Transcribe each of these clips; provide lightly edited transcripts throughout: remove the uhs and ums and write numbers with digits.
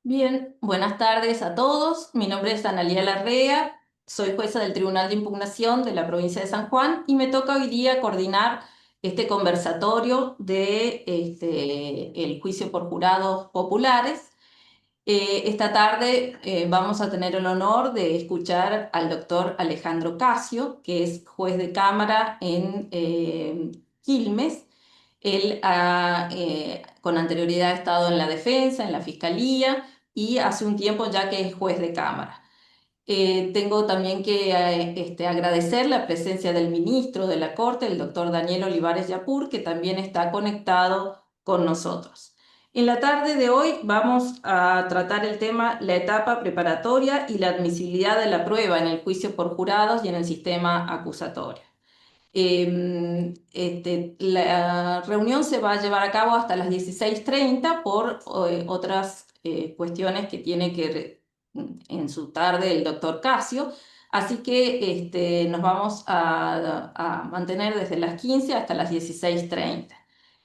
Bien, buenas tardes a todos. Mi nombre es Analía Larrea, soy jueza del Tribunal de Impugnación de la provincia de San Juan y me toca hoy día coordinar este conversatorio de el juicio por jurados populares. Esta tarde vamos a tener el honor de escuchar al doctor Alejandro Casio, que es juez de cámara en Quilmes. Él con anterioridad ha estado en la defensa, en la fiscalía y hace un tiempo ya que es juez de cámara. Tengo también que agradecer la presencia del ministro de la Corte, el doctor Daniel Olivares Yapur, que también está conectado con nosotros. En la tarde de hoy vamos a tratar el tema la etapa preparatoria y la admisibilidad de la prueba en el juicio por jurados y en el sistema acusatorio. La reunión se va a llevar a cabo hasta las 16:30 por otras cuestiones que tiene en su tarde el doctor Casio. Así que nos vamos a mantener desde las 15 hasta las 16:30.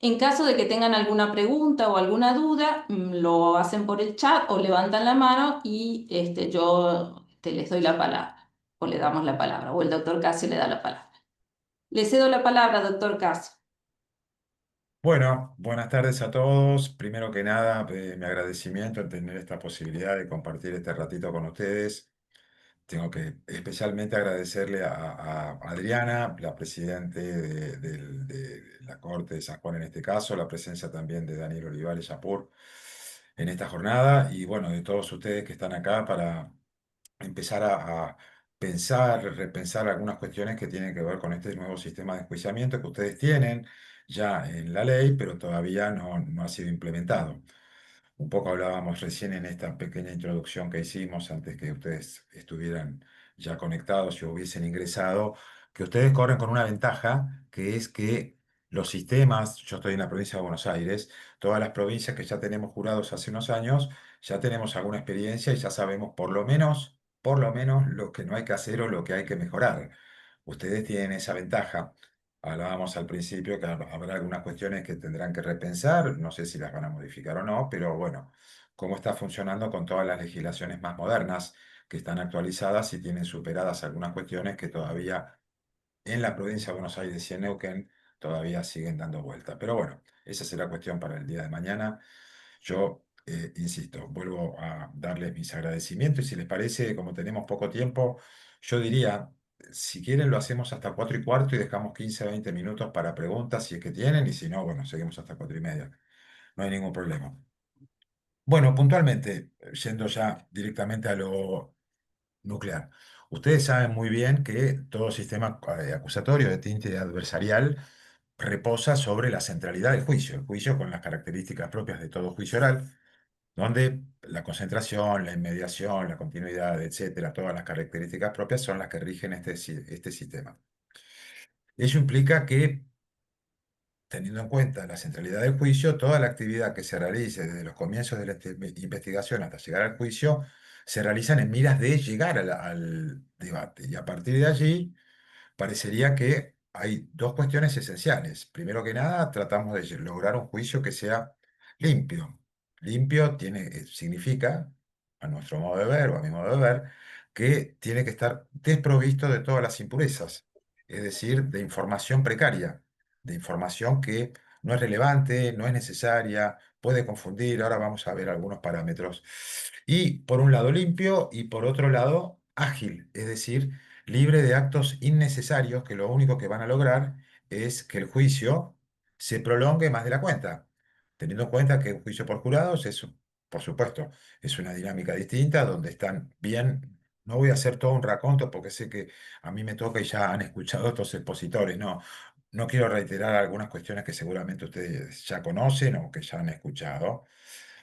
En caso de que tengan alguna pregunta o alguna duda, lo hacen por el chat o levantan la mano y yo les doy la palabra, o le damos la palabra, o el doctor Casio le da la palabra. Le cedo la palabra, doctor Caso. Bueno, buenas tardes a todos. Primero que nada, mi agradecimiento en tener esta posibilidad de compartir este ratito con ustedes. Tengo que especialmente agradecerle a Adriana, la presidente de la Corte de San Juan en este caso, la presencia también de Daniel Olivares Yapur en esta jornada y bueno, de todos ustedes que están acá para empezar a pensar, repensar algunas cuestiones que tienen que ver con este nuevo sistema de enjuiciamiento que ustedes tienen ya en la ley, pero todavía no ha sido implementado. Un poco hablábamos recién en esta pequeña introducción que hicimos antes que ustedes estuvieran ya conectados y hubiesen ingresado, que ustedes corren con una ventaja, que es que los sistemas, yo estoy en la provincia de Buenos Aires, todas las provincias que ya tenemos jurados hace unos años, ya tenemos alguna experiencia y ya sabemos por lo menos lo que no hay que hacer o lo que hay que mejorar. Ustedes tienen esa ventaja. Hablábamos al principio que habrá algunas cuestiones que tendrán que repensar, no sé si las van a modificar o no, pero bueno, cómo está funcionando con todas las legislaciones más modernas que están actualizadas y tienen superadas algunas cuestiones que todavía en la provincia de Buenos Aires y en Neuquén todavía siguen dando vuelta. Pero bueno, esa será cuestión para el día de mañana. Yo, insisto, vuelvo a darles mis agradecimientos y si les parece, como tenemos poco tiempo, yo diría, si quieren lo hacemos hasta 4:15 y dejamos 15 a 20 minutos para preguntas si es que tienen y si no, bueno, seguimos hasta 4:30. No hay ningún problema. Bueno, puntualmente, yendo ya directamente a lo nuclear. Ustedes saben muy bien que todo sistema acusatorio de tinte adversarial reposa sobre la centralidad del juicio, el juicio con las características propias de todo juicio oral, donde la concentración, la inmediación, la continuidad, etcétera, todas las características propias son las que rigen este sistema. Eso implica que, teniendo en cuenta la centralidad del juicio, toda la actividad que se realice desde los comienzos de la investigación hasta llegar al juicio se realizan en miras de llegar al debate. Y a partir de allí, parecería que hay dos cuestiones esenciales. Primero que nada, tratamos de lograr un juicio que sea limpio. Limpio significa, a nuestro modo de ver o a mi modo de ver, que tiene que estar desprovisto de todas las impurezas, es decir, de información precaria, de información que no es relevante, no es necesaria, puede confundir. Ahora vamos a ver algunos parámetros. Y por un lado limpio y por otro lado ágil, es decir, libre de actos innecesarios que lo único que van a lograr es que el juicio se prolongue más de la cuenta, teniendo en cuenta que un juicio por jurados es, por supuesto, es una dinámica distinta donde están bien. No voy a hacer todo un raconto porque sé que a mí me toca y ya han escuchado otros expositores, no. No quiero reiterar algunas cuestiones que seguramente ustedes ya conocen o que ya han escuchado.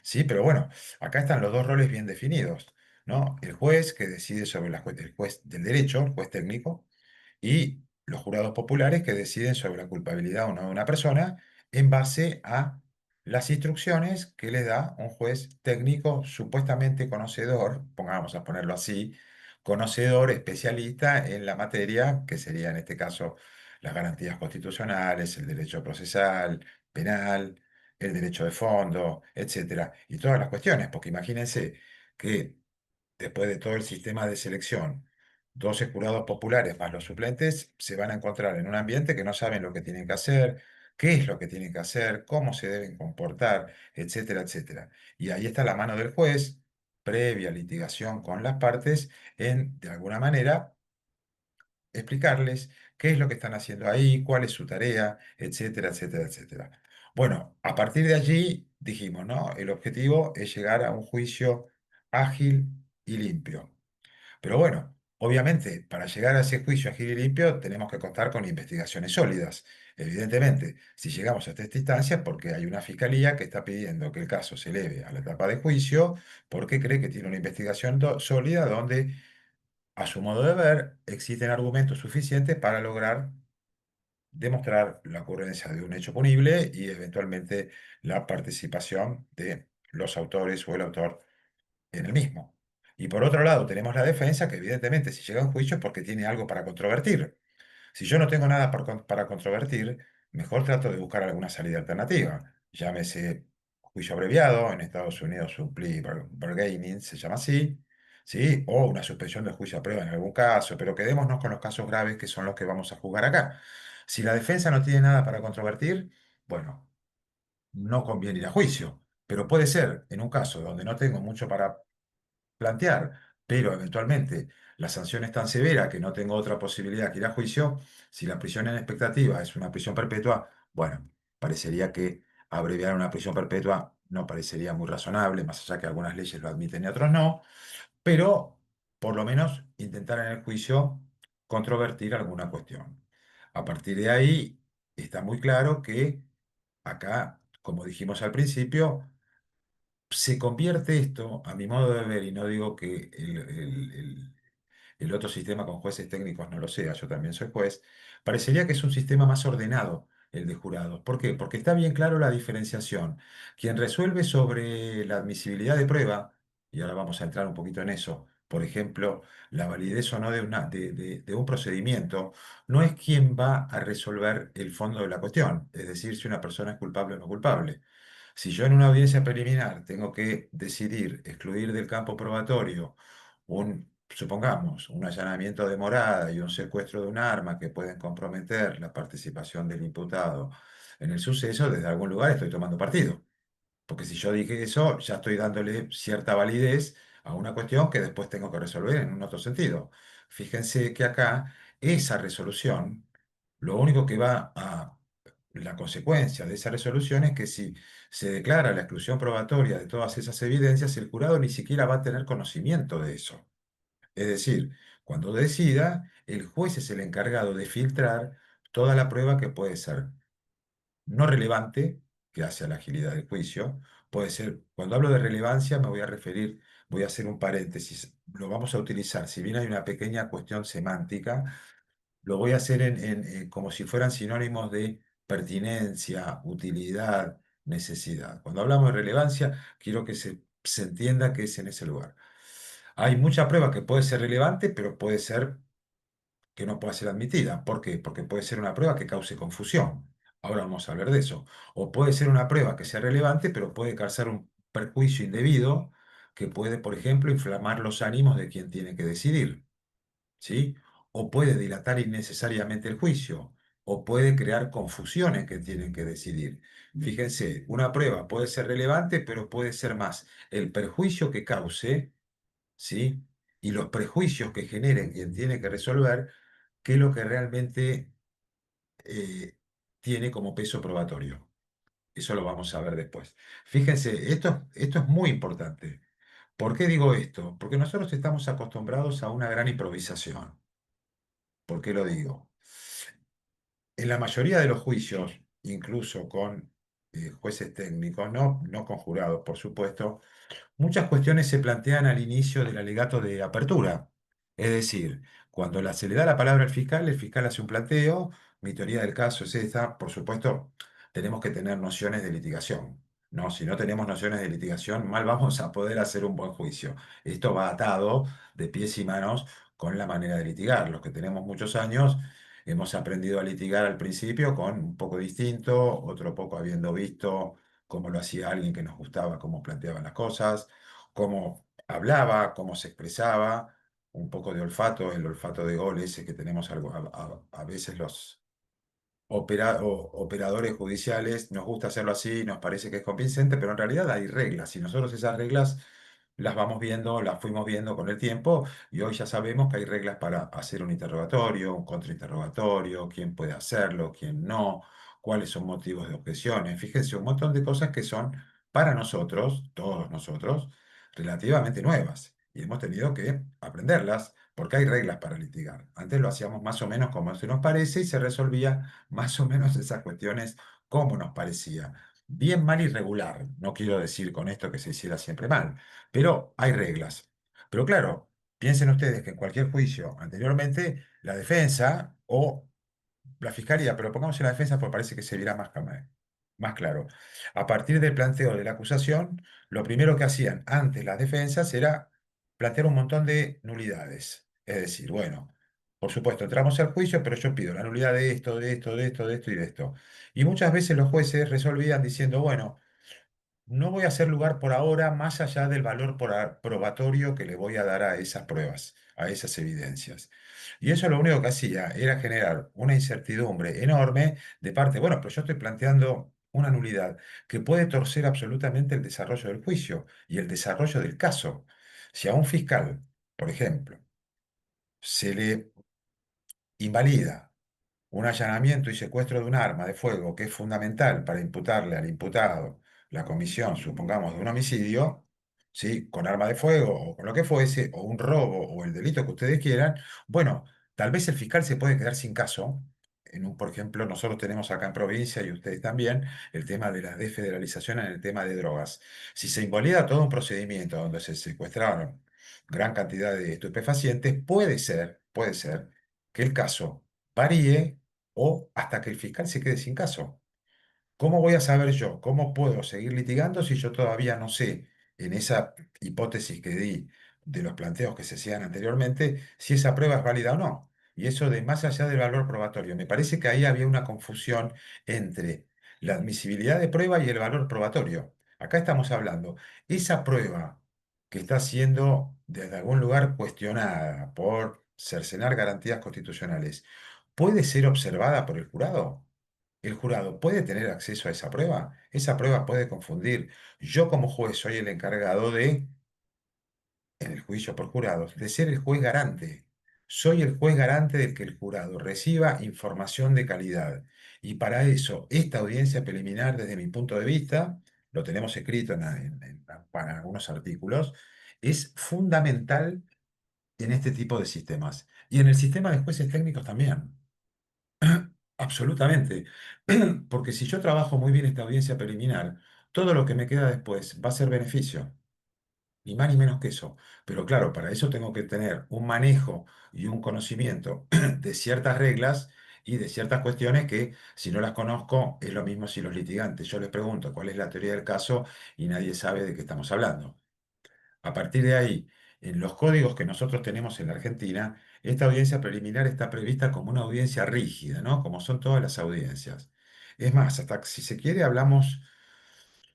Sí, pero bueno, acá están los dos roles bien definidos, ¿no? El juez que decide sobre el juez del derecho, el juez técnico, y los jurados populares que deciden sobre la culpabilidad o no de una persona en base a las instrucciones que le da un juez técnico supuestamente conocedor, pongamos a ponerlo así, conocedor, especialista en la materia, que sería en este caso las garantías constitucionales, el derecho procesal, penal, el derecho de fondo, etcétera, y todas las cuestiones, porque imagínense que después de todo el sistema de selección, 12 jurados populares más los suplentes se van a encontrar en un ambiente que no saben lo que tienen que hacer, qué es lo que tienen que hacer, cómo se deben comportar, etcétera, etcétera. Y ahí está la mano del juez, previa litigación con las partes, en, de alguna manera, explicarles qué es lo que están haciendo ahí, cuál es su tarea, etcétera, etcétera, etcétera. Bueno, a partir de allí dijimos, ¿no? El objetivo es llegar a un juicio ágil y limpio. Pero bueno, obviamente, para llegar a ese juicio ágil y limpio tenemos que contar con investigaciones sólidas. Evidentemente, si llegamos hasta esta instancia es porque hay una fiscalía que está pidiendo que el caso se eleve a la etapa de juicio porque cree que tiene una investigación sólida donde, a su modo de ver, existen argumentos suficientes para lograr demostrar la ocurrencia de un hecho punible y eventualmente la participación de los autores o el autor en el mismo. Y por otro lado, tenemos la defensa que evidentemente si llega a un juicio es porque tiene algo para controvertir. Si yo no tengo nada para controvertir, mejor trato de buscar alguna salida alternativa. Llámese juicio abreviado, en Estados Unidos un plea bargaining se llama así, ¿sí? O una suspensión de juicio a prueba en algún caso, pero quedémonos con los casos graves que son los que vamos a juzgar acá. Si la defensa no tiene nada para controvertir, bueno, no conviene ir a juicio, pero puede ser en un caso donde no tengo mucho para plantear, pero eventualmente la sanción es tan severa que no tengo otra posibilidad que ir a juicio, si la prisión en expectativa es una prisión perpetua, bueno, parecería que abreviar una prisión perpetua no parecería muy razonable, más allá que algunas leyes lo admiten y otros no, pero por lo menos intentar en el juicio controvertir alguna cuestión. A partir de ahí está muy claro que acá, como dijimos al principio, se convierte esto, a mi modo de ver, y no digo que el otro sistema con jueces técnicos no lo sea, yo también soy juez, parecería que es un sistema más ordenado el de jurados. ¿Por qué? Porque está bien claro la diferenciación. Quien resuelve sobre la admisibilidad de prueba, y ahora vamos a entrar un poquito en eso, por ejemplo, la validez o no de un procedimiento, no es quien va a resolver el fondo de la cuestión, es decir, si una persona es culpable o no culpable. Si yo en una audiencia preliminar tengo que decidir excluir del campo probatorio supongamos, un allanamiento de morada y un secuestro de un arma que pueden comprometer la participación del imputado en el suceso, desde algún lugar estoy tomando partido. Porque si yo dije eso, ya estoy dándole cierta validez a una cuestión que después tengo que resolver en un otro sentido. Fíjense que acá esa resolución, lo único que va a la consecuencia de esa resolución es que si se declara la exclusión probatoria de todas esas evidencias, el jurado ni siquiera va a tener conocimiento de eso. Es decir, cuando decida, el juez es el encargado de filtrar toda la prueba que puede ser no relevante, que hace a la agilidad del juicio. Puede ser, cuando hablo de relevancia, me voy a referir, voy a hacer un paréntesis, lo vamos a utilizar, si bien hay una pequeña cuestión semántica, lo voy a hacer como si fueran sinónimos de pertinencia, utilidad, necesidad. Cuando hablamos de relevancia, quiero que se entienda que es en ese lugar. Hay mucha prueba que puede ser relevante, pero puede ser que no pueda ser admitida. ¿Por qué? Porque puede ser una prueba que cause confusión. Ahora vamos a hablar de eso. O puede ser una prueba que sea relevante, pero puede causar un perjuicio indebido que puede, por ejemplo, inflamar los ánimos de quien tiene que decidir. ¿Sí? O puede dilatar innecesariamente el juicio, o puede crear confusiones que tienen que decidir. Fíjense, una prueba puede ser relevante, pero puede ser más el perjuicio que cause, ¿sí? Y los prejuicios que generen quien tiene que resolver, que es lo que realmente eh, tiene como peso probatorio. Eso lo vamos a ver después. Fíjense, esto es muy importante. ¿Por qué digo esto? Porque nosotros estamos acostumbrados a una gran improvisación. ¿Por qué lo digo? En la mayoría de los juicios, incluso con jueces técnicos, no con jurados, por supuesto, muchas cuestiones se plantean al inicio del alegato de apertura. Es decir, cuando se le da la palabra al fiscal, el fiscal hace un planteo. Mi teoría del caso es esta. Por supuesto, tenemos que tener nociones de litigación. ¿No? Si no tenemos nociones de litigación, mal vamos a poder hacer un buen juicio. Esto va atado de pies y manos con la manera de litigar. Los que tenemos muchos años hemos aprendido a litigar al principio con un poco distinto, otro poco habiendo visto cómo lo hacía alguien que nos gustaba, cómo planteaban las cosas, cómo hablaba, cómo se expresaba, un poco de olfato, el olfato de gol ese que tenemos algo, a veces los operadores judiciales, nos gusta hacerlo así, nos parece que es convincente, pero en realidad hay reglas y nosotros esas reglas las vamos viendo, las fuimos viendo con el tiempo y hoy ya sabemos que hay reglas para hacer un interrogatorio, un contrainterrogatorio, quién puede hacerlo, quién no, cuáles son motivos de objeciones. Fíjense, un montón de cosas que son para nosotros, todos nosotros, relativamente nuevas y hemos tenido que aprenderlas porque hay reglas para litigar. Antes lo hacíamos más o menos como se nos parece y se resolvía más o menos esas cuestiones como nos parecía. Bien, mal y regular. No quiero decir con esto que se hiciera siempre mal, pero hay reglas. Pero claro, piensen ustedes que en cualquier juicio anteriormente, la defensa o la fiscalía, pero pongamos en la defensa porque parece que se verá más claro. A partir del planteo de la acusación, lo primero que hacían antes las defensas era plantear un montón de nulidades. Es decir, bueno, por supuesto, entramos al juicio, pero yo pido la nulidad de esto, de esto, de esto, de esto y de esto. Y muchas veces los jueces resolvían diciendo, bueno, no voy a hacer lugar por ahora más allá del valor probatorio que le voy a dar a esas pruebas, a esas evidencias. Y eso lo único que hacía era generar una incertidumbre enorme de parte, bueno, pero yo estoy planteando una nulidad que puede torcer absolutamente el desarrollo del juicio y el desarrollo del caso. Si a un fiscal, por ejemplo, se le invalida un allanamiento y secuestro de un arma de fuego que es fundamental para imputarle al imputado la comisión, supongamos, de un homicidio, ¿sí? Con arma de fuego o con lo que fuese, o un robo o el delito que ustedes quieran, bueno, tal vez el fiscal se puede quedar sin caso. Por ejemplo, nosotros tenemos acá en provincia y ustedes también el tema de la desfederalización en el tema de drogas. Si se invalida todo un procedimiento donde se secuestraron gran cantidad de estupefacientes, puede ser que el caso varíe o hasta que el fiscal se quede sin caso. ¿Cómo voy a saber yo? ¿Cómo puedo seguir litigando si yo todavía no sé, en esa hipótesis que di de los planteos que se hacían anteriormente, si esa prueba es válida o no? Y eso de más allá del valor probatorio. Me parece que ahí había una confusión entre la admisibilidad de prueba y el valor probatorio. Acá estamos hablando, esa prueba que está siendo desde algún lugar cuestionada por cercenar garantías constitucionales, ¿puede ser observada por el jurado? ¿El jurado puede tener acceso a esa prueba? Esa prueba puede confundir. Yo como juez soy el encargado de, en el juicio por jurados, de ser el juez garante. Soy el juez garante de que el jurado reciba información de calidad. Y para eso, esta audiencia preliminar, desde mi punto de vista, lo tenemos escrito para algunos artículos, es fundamental en este tipo de sistemas. Y en el sistema de jueces técnicos también. Absolutamente. Porque si yo trabajo muy bien esta audiencia preliminar, todo lo que me queda después va a ser beneficio, ni más ni menos que eso. Pero claro, para eso tengo que tener un manejo y un conocimiento de ciertas reglas y de ciertas cuestiones que si no las conozco es lo mismo si los litigantes, yo les pregunto cuál es la teoría del caso y nadie sabe de qué estamos hablando. A partir de ahí, en los códigos que nosotros tenemos en la Argentina, esta audiencia preliminar está prevista como una audiencia rígida, ¿no? Como son todas las audiencias. Es más, hasta que si se quiere hablamos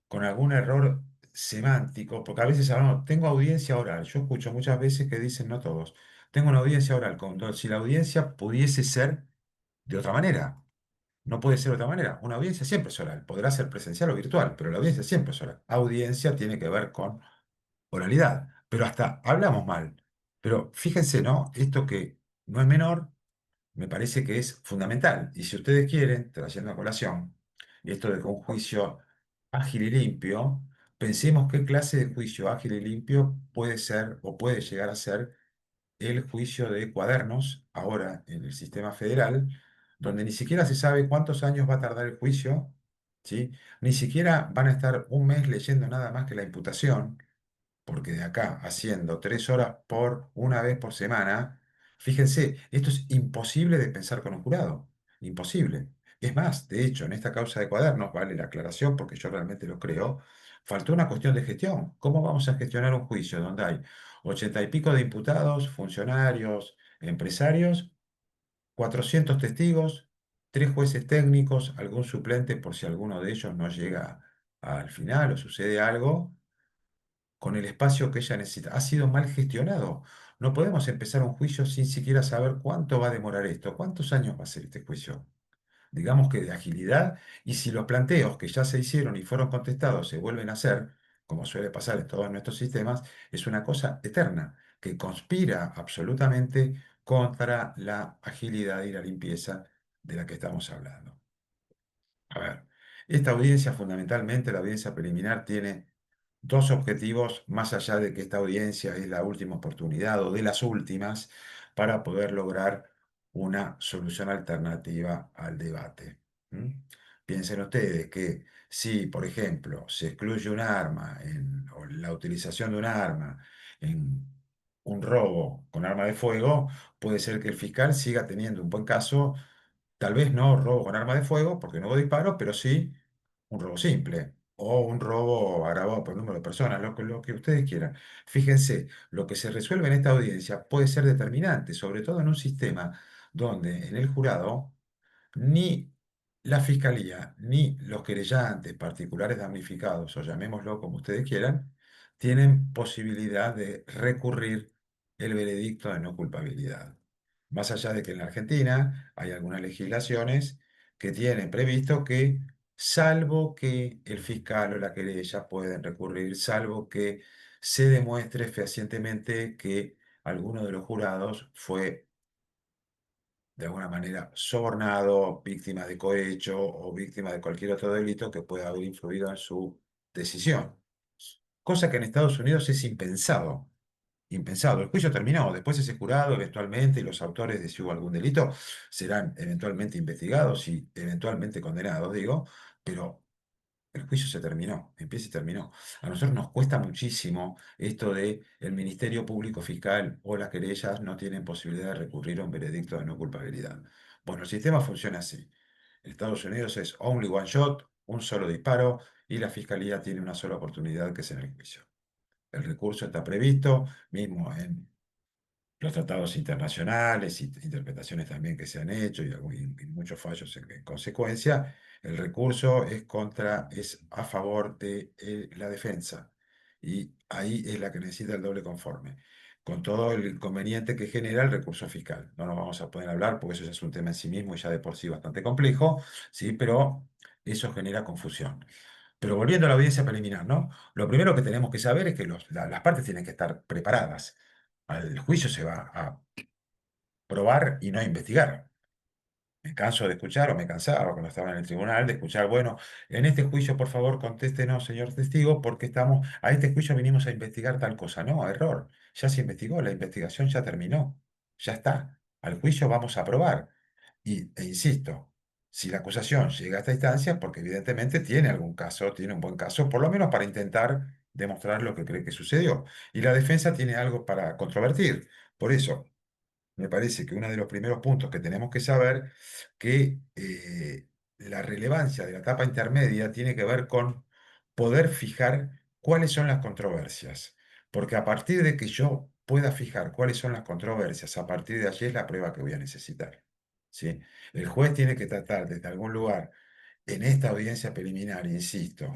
con algún error semántico, porque a veces hablamos, tengo audiencia oral. Yo escucho muchas veces que dicen, no todos, tengo una audiencia oral, como si la audiencia pudiese ser de otra manera. No puede ser de otra manera. Una audiencia siempre es oral. Podrá ser presencial o virtual, pero la audiencia siempre es oral. Audiencia tiene que ver con oralidad, pero hasta hablamos mal. Pero fíjense, ¿no? Esto que no es menor, me parece que es fundamental. Y si ustedes quieren, trayendo a colación, esto de que un juicio ágil y limpio, pensemos qué clase de juicio ágil y limpio puede ser o puede llegar a ser el juicio de cuadernos, ahora en el sistema federal, donde ni siquiera se sabe cuántos años va a tardar el juicio, ¿sí? Ni siquiera van a estar un mes leyendo nada más que la imputación porque de acá haciendo 3 horas por una vez por semana, fíjense, esto es imposible de pensar con un jurado, imposible. Es más, de hecho, en esta causa de cuadernos, vale la aclaración porque yo realmente lo creo, faltó una cuestión de gestión. ¿Cómo vamos a gestionar un juicio donde hay 80 y pico de imputados, funcionarios, empresarios, 400 testigos, 3 jueces técnicos, algún suplente por si alguno de ellos no llega al final o sucede algo con el espacio que ella necesita. Ha sido mal gestionado. No podemos empezar un juicio sin siquiera saber cuánto va a demorar esto, cuántos años va a ser este juicio. Digamos que de agilidad, y si los planteos que ya se hicieron y fueron contestados se vuelven a hacer, como suele pasar en todos nuestros sistemas, es una cosa eterna que conspira absolutamente contra la agilidad y la limpieza de la que estamos hablando. A ver, esta audiencia, fundamentalmente la audiencia preliminar, tiene dos objetivos, más allá de que esta audiencia es la última oportunidad o de las últimas para poder lograr una solución alternativa al debate. ¿M? Piensen ustedes que si, por ejemplo, se excluye un arma o la utilización de un arma en un robo con arma de fuego, puede ser que el fiscal siga teniendo un buen caso. Tal vez no robo con arma de fuego, porque no hubo disparo, pero sí un robo simple o un robo agravado por el número de personas, lo que ustedes quieran. Fíjense, lo que se resuelve en esta audiencia puede ser determinante, sobre todo en un sistema donde en el jurado ni la fiscalía ni los querellantes, particulares damnificados, o llamémoslo como ustedes quieran, tienen posibilidad de recurrir el veredicto de no culpabilidad. Más allá de que en la Argentina hay algunas legislaciones que tienen previsto que, salvo que el fiscal o la querella pueden recurrir, salvo que se demuestre fehacientemente que alguno de los jurados fue de alguna manera sobornado, víctima de cohecho o víctima de cualquier otro delito que pueda haber influido en su decisión. Cosa que en Estados Unidos es impensado. Impensado. El juicio terminó. Después ese jurado, eventualmente, y los autores de si hubo algún delito serán eventualmente investigados y eventualmente condenados, digo, pero el juicio se terminó, empieza y terminó. A nosotros nos cuesta muchísimo esto de el Ministerio Público Fiscal o las querellas no tienen posibilidad de recurrir a un veredicto de no culpabilidad. Bueno, el sistema funciona así. En Estados Unidos es only one shot, un solo disparo, y la fiscalía tiene una sola oportunidad que es en el juicio. El recurso está previsto, mismo en los tratados internacionales y interpretaciones también que se han hecho y muchos fallos en consecuencia, el recurso es a favor de la defensa y ahí es la que necesita el doble conforme, con todo el inconveniente que genera el recurso fiscal. No nos vamos a poder hablar porque eso ya es un tema en sí mismo y ya de por sí bastante complejo, ¿sí? Pero eso genera confusión. Pero volviendo a la audiencia preliminar, ¿no? Lo primero que tenemos que saber es que las partes tienen que estar preparadas. Al juicio se va a probar y no a investigar. Me canso de escuchar, o me cansaba cuando estaba en el tribunal, de escuchar, bueno, en este juicio, por favor, contéstenos, señor testigo, porque a este juicio vinimos a investigar tal cosa. No, error. Ya se investigó, la investigación ya terminó. Ya está. Al juicio vamos a probar. E insisto, si la acusación llega a esta instancia, porque evidentemente tiene algún caso, tiene un buen caso, por lo menos para intentar demostrar lo que cree que sucedió. Y la defensa tiene algo para controvertir. Por eso, me parece que uno de los primeros puntos que tenemos que saber que la relevancia de la etapa intermedia tiene que ver con poder fijar cuáles son las controversias. Porque a partir de que yo pueda fijar cuáles son las controversias, a partir de allí es la prueba que voy a necesitar. ¿Sí? El juez tiene que tratar desde algún lugar en esta audiencia preliminar, insisto,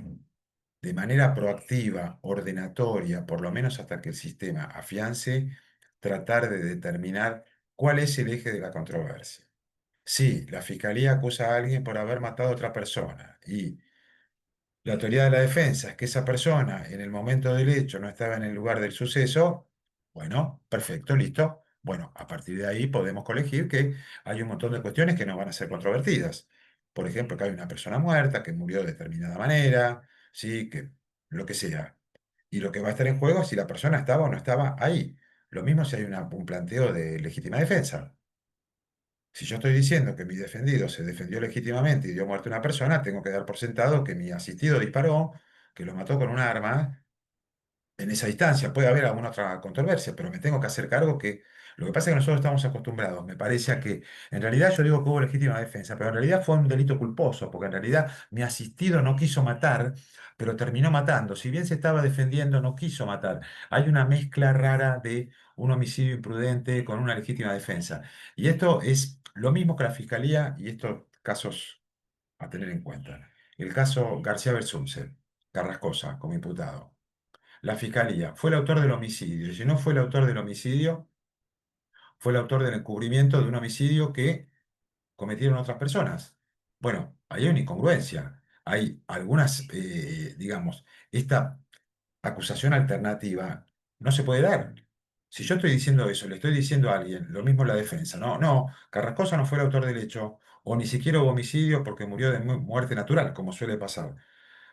de manera proactiva, ordenatoria, por lo menos hasta que el sistema afiance, tratar de determinar cuál es el eje de la controversia. Si la fiscalía acusa a alguien por haber matado a otra persona y la teoría de la defensa es que esa persona en el momento del hecho no estaba en el lugar del suceso, bueno, perfecto, listo. Bueno, a partir de ahí podemos colegir que hay un montón de cuestiones que no van a ser controvertidas. Por ejemplo, que hay una persona muerta que murió de determinada manera, sí, que lo que sea. Y lo que va a estar en juego es si la persona estaba o no estaba ahí. Lo mismo si hay un planteo de legítima defensa. Si yo estoy diciendo que mi defendido se defendió legítimamente y dio muerte a una persona, tengo que dar por sentado que mi asistido disparó, que lo mató con un arma. En esa distancia puede haber alguna otra controversia, pero me tengo que hacer cargo que lo que pasa es que nosotros estamos acostumbrados, me parece a que en realidad yo digo que hubo legítima defensa, pero en realidad fue un delito culposo, porque en realidad mi asistido no quiso matar, pero terminó matando. Si bien se estaba defendiendo, no quiso matar. Hay una mezcla rara de un homicidio imprudente con una legítima defensa. Y esto es lo mismo que la fiscalía y estos casos a tener en cuenta. El caso García Belsunce. Carrascosa como imputado. La fiscalía fue el autor del homicidio. Y si no fue el autor del homicidio, fue el autor del encubrimiento de un homicidio que cometieron otras personas. Bueno, ahí hay una incongruencia. Hay algunas, digamos, esta acusación alternativa no se puede dar. Si yo estoy diciendo eso, le estoy diciendo a alguien, lo mismo en la defensa, no, no, Carrascosa no fue el autor del hecho, o ni siquiera hubo homicidio porque murió de muerte natural, como suele pasar.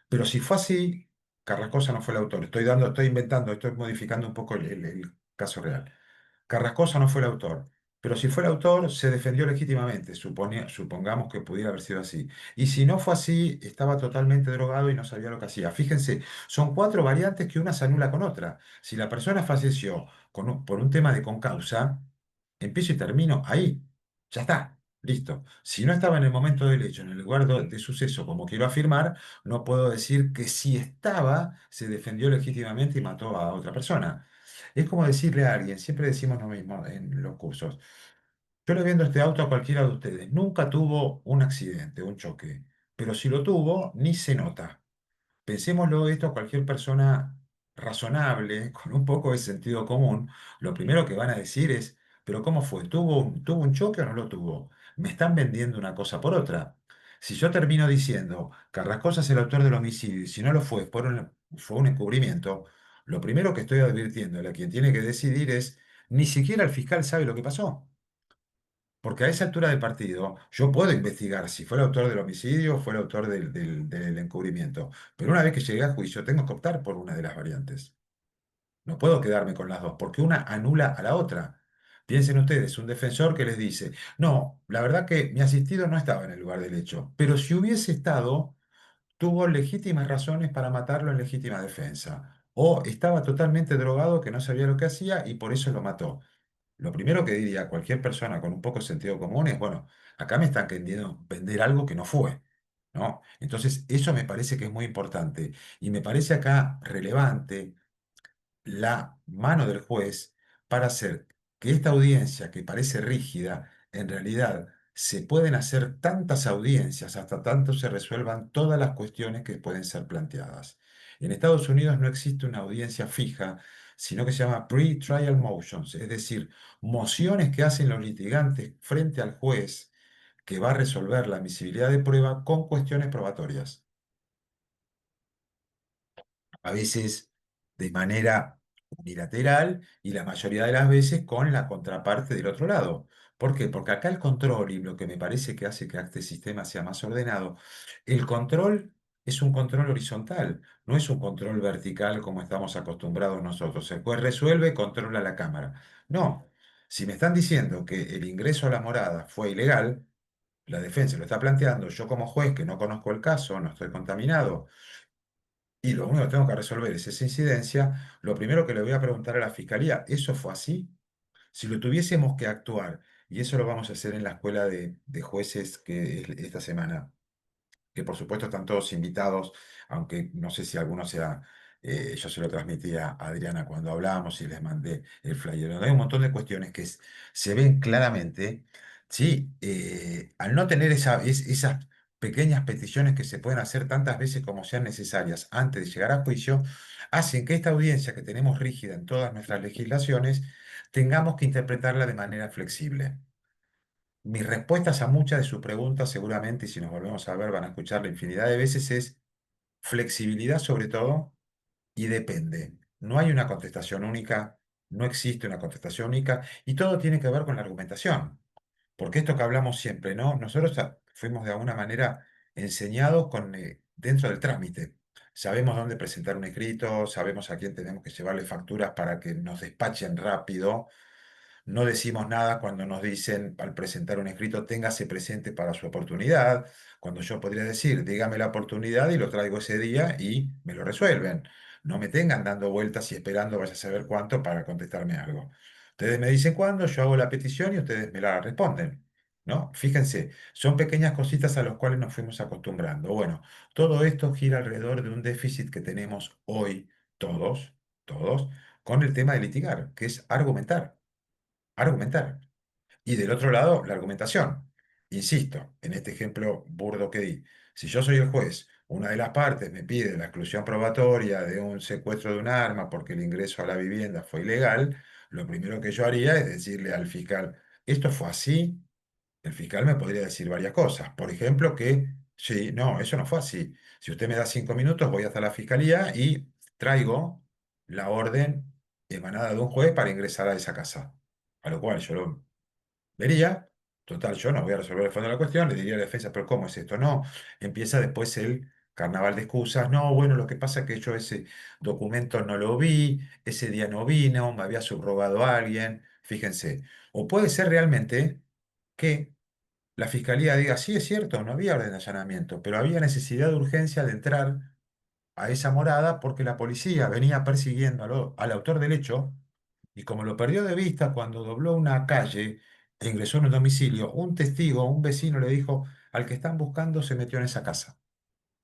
Pero si fue así, Carrascosa no fue el autor. Estoy inventando, estoy modificando un poco el caso real. Carrascosa no fue el autor. Pero si fue el autor, se defendió legítimamente. Supongamos que pudiera haber sido así. Y si no fue así, estaba totalmente drogado y no sabía lo que hacía. Fíjense, son cuatro variantes que una se anula con otra. Si la persona falleció por un tema de concausa, empiezo y termino ahí. Ya está, listo. Si no estaba en el momento del hecho, en el lugar de suceso, como quiero afirmar, no puedo decir que si estaba, se defendió legítimamente y mató a otra persona. Es como decirle a alguien, siempre decimos lo mismo en los cursos. Yo le vendo este auto a cualquiera de ustedes. Nunca tuvo un accidente, un choque, pero si lo tuvo, ni se nota. Pensémoslo esto a cualquier persona razonable, con un poco de sentido común, lo primero que van a decir es, pero ¿cómo fue? ¿Tuvo un choque o no lo tuvo? Me están vendiendo una cosa por otra. Si yo termino diciendo, Carrascosa es el autor del homicidio y si no lo fue, fue un encubrimiento, lo primero que estoy advirtiéndole a quien tiene que decidir es, ni siquiera el fiscal sabe lo que pasó. Porque a esa altura del partido yo puedo investigar si fue el autor del homicidio o fue el autor del encubrimiento. Pero una vez que llegué a juicio tengo que optar por una de las variantes. No puedo quedarme con las dos, porque una anula a la otra. Piensen ustedes, un defensor que les dice, no, la verdad que mi asistido no estaba en el lugar del hecho, pero si hubiese estado, tuvo legítimas razones para matarlo en legítima defensa. O estaba totalmente drogado que no sabía lo que hacía y por eso lo mató. Lo primero que diría cualquier persona con un poco de sentido común es, bueno, acá me están queriendo vender algo que no fue, ¿no? Entonces, eso me parece que es muy importante y me parece acá relevante la mano del juez para hacer que esta audiencia que parece rígida, en realidad se pueden hacer tantas audiencias hasta tanto se resuelvan todas las cuestiones que pueden ser planteadas. En Estados Unidos no existe una audiencia fija, sino que se llama pre-trial motions, es decir, mociones que hacen los litigantes frente al juez que va a resolver la admisibilidad de prueba con cuestiones probatorias, a veces de manera unilateral y la mayoría de las veces con la contraparte del otro lado. ¿Por qué? Porque acá el control, y lo que me parece que hace que este sistema sea más ordenado, el control es un control horizontal, no es un control vertical como estamos acostumbrados nosotros. El juez resuelve, controla la cámara. No, si me están diciendo que el ingreso a la morada fue ilegal, la defensa lo está planteando, yo como juez que no conozco el caso, no estoy contaminado, y lo único que tengo que resolver es esa incidencia. Lo primero que le voy a preguntar a la fiscalía, ¿eso fue así? Si lo tuviésemos que actuar, y eso lo vamos a hacer en la escuela de jueces que es esta semana, que por supuesto están todos invitados, aunque no sé si alguno sea, yo se lo transmití a Adriana cuando hablábamos y les mandé el flyer, donde hay un montón de cuestiones que se ven claramente, ¿sí? Al no tener esas pequeñas peticiones que se pueden hacer tantas veces como sean necesarias antes de llegar a juicio, hacen que esta audiencia que tenemos rígida en todas nuestras legislaciones, tengamos que interpretarla de manera flexible. Mis respuestas a muchas de sus preguntas, seguramente, y si nos volvemos a ver, van a escucharla infinidad de veces, es flexibilidad sobre todo y depende. No hay una contestación única, no existe una contestación única y todo tiene que ver con la argumentación. Porque esto que hablamos siempre, ¿no? Nosotros fuimos de alguna manera enseñados dentro del trámite. Sabemos dónde presentar un escrito, sabemos a quién tenemos que llevarle facturas para que nos despachen rápido. No decimos nada cuando nos dicen al presentar un escrito, téngase presente para su oportunidad, cuando yo podría decir, dígame la oportunidad y lo traigo ese día y me lo resuelven. No me tengan dando vueltas y esperando vaya a saber cuánto para contestarme algo. Ustedes me dicen cuándo, yo hago la petición y ustedes me la responden. ¿No? Fíjense, son pequeñas cositas a las cuales nos fuimos acostumbrando. Bueno, todo esto gira alrededor de un déficit que tenemos hoy todos, con el tema de litigar, que es argumentar. Y del otro lado, la argumentación. Insisto, en este ejemplo burdo que di, si yo soy el juez, una de las partes me pide la exclusión probatoria de un secuestro de un arma porque el ingreso a la vivienda fue ilegal, lo primero que yo haría es decirle al fiscal, esto fue así. El fiscal me podría decir varias cosas. Por ejemplo, que sí, no, eso no fue así. Si usted me da 5 minutos, voy hasta la fiscalía y traigo la orden emanada de un juez para ingresar a esa casa. A lo cual yo lo vería. Total, yo no voy a resolver el fondo de la cuestión, le diría a la defensa, pero ¿cómo es esto? No, empieza después el carnaval de excusas. No, bueno, lo que pasa es que yo ese documento no lo vi, ese día no vino, me había subrogado a alguien, fíjense. O puede ser realmente que la fiscalía diga, sí, es cierto, no había orden de allanamiento, pero había necesidad de urgencia de entrar a esa morada porque la policía venía persiguiendo al autor del hecho y como lo perdió de vista cuando dobló una calle e ingresó en un domicilio, un testigo, un vecino le dijo, al que están buscando se metió en esa casa.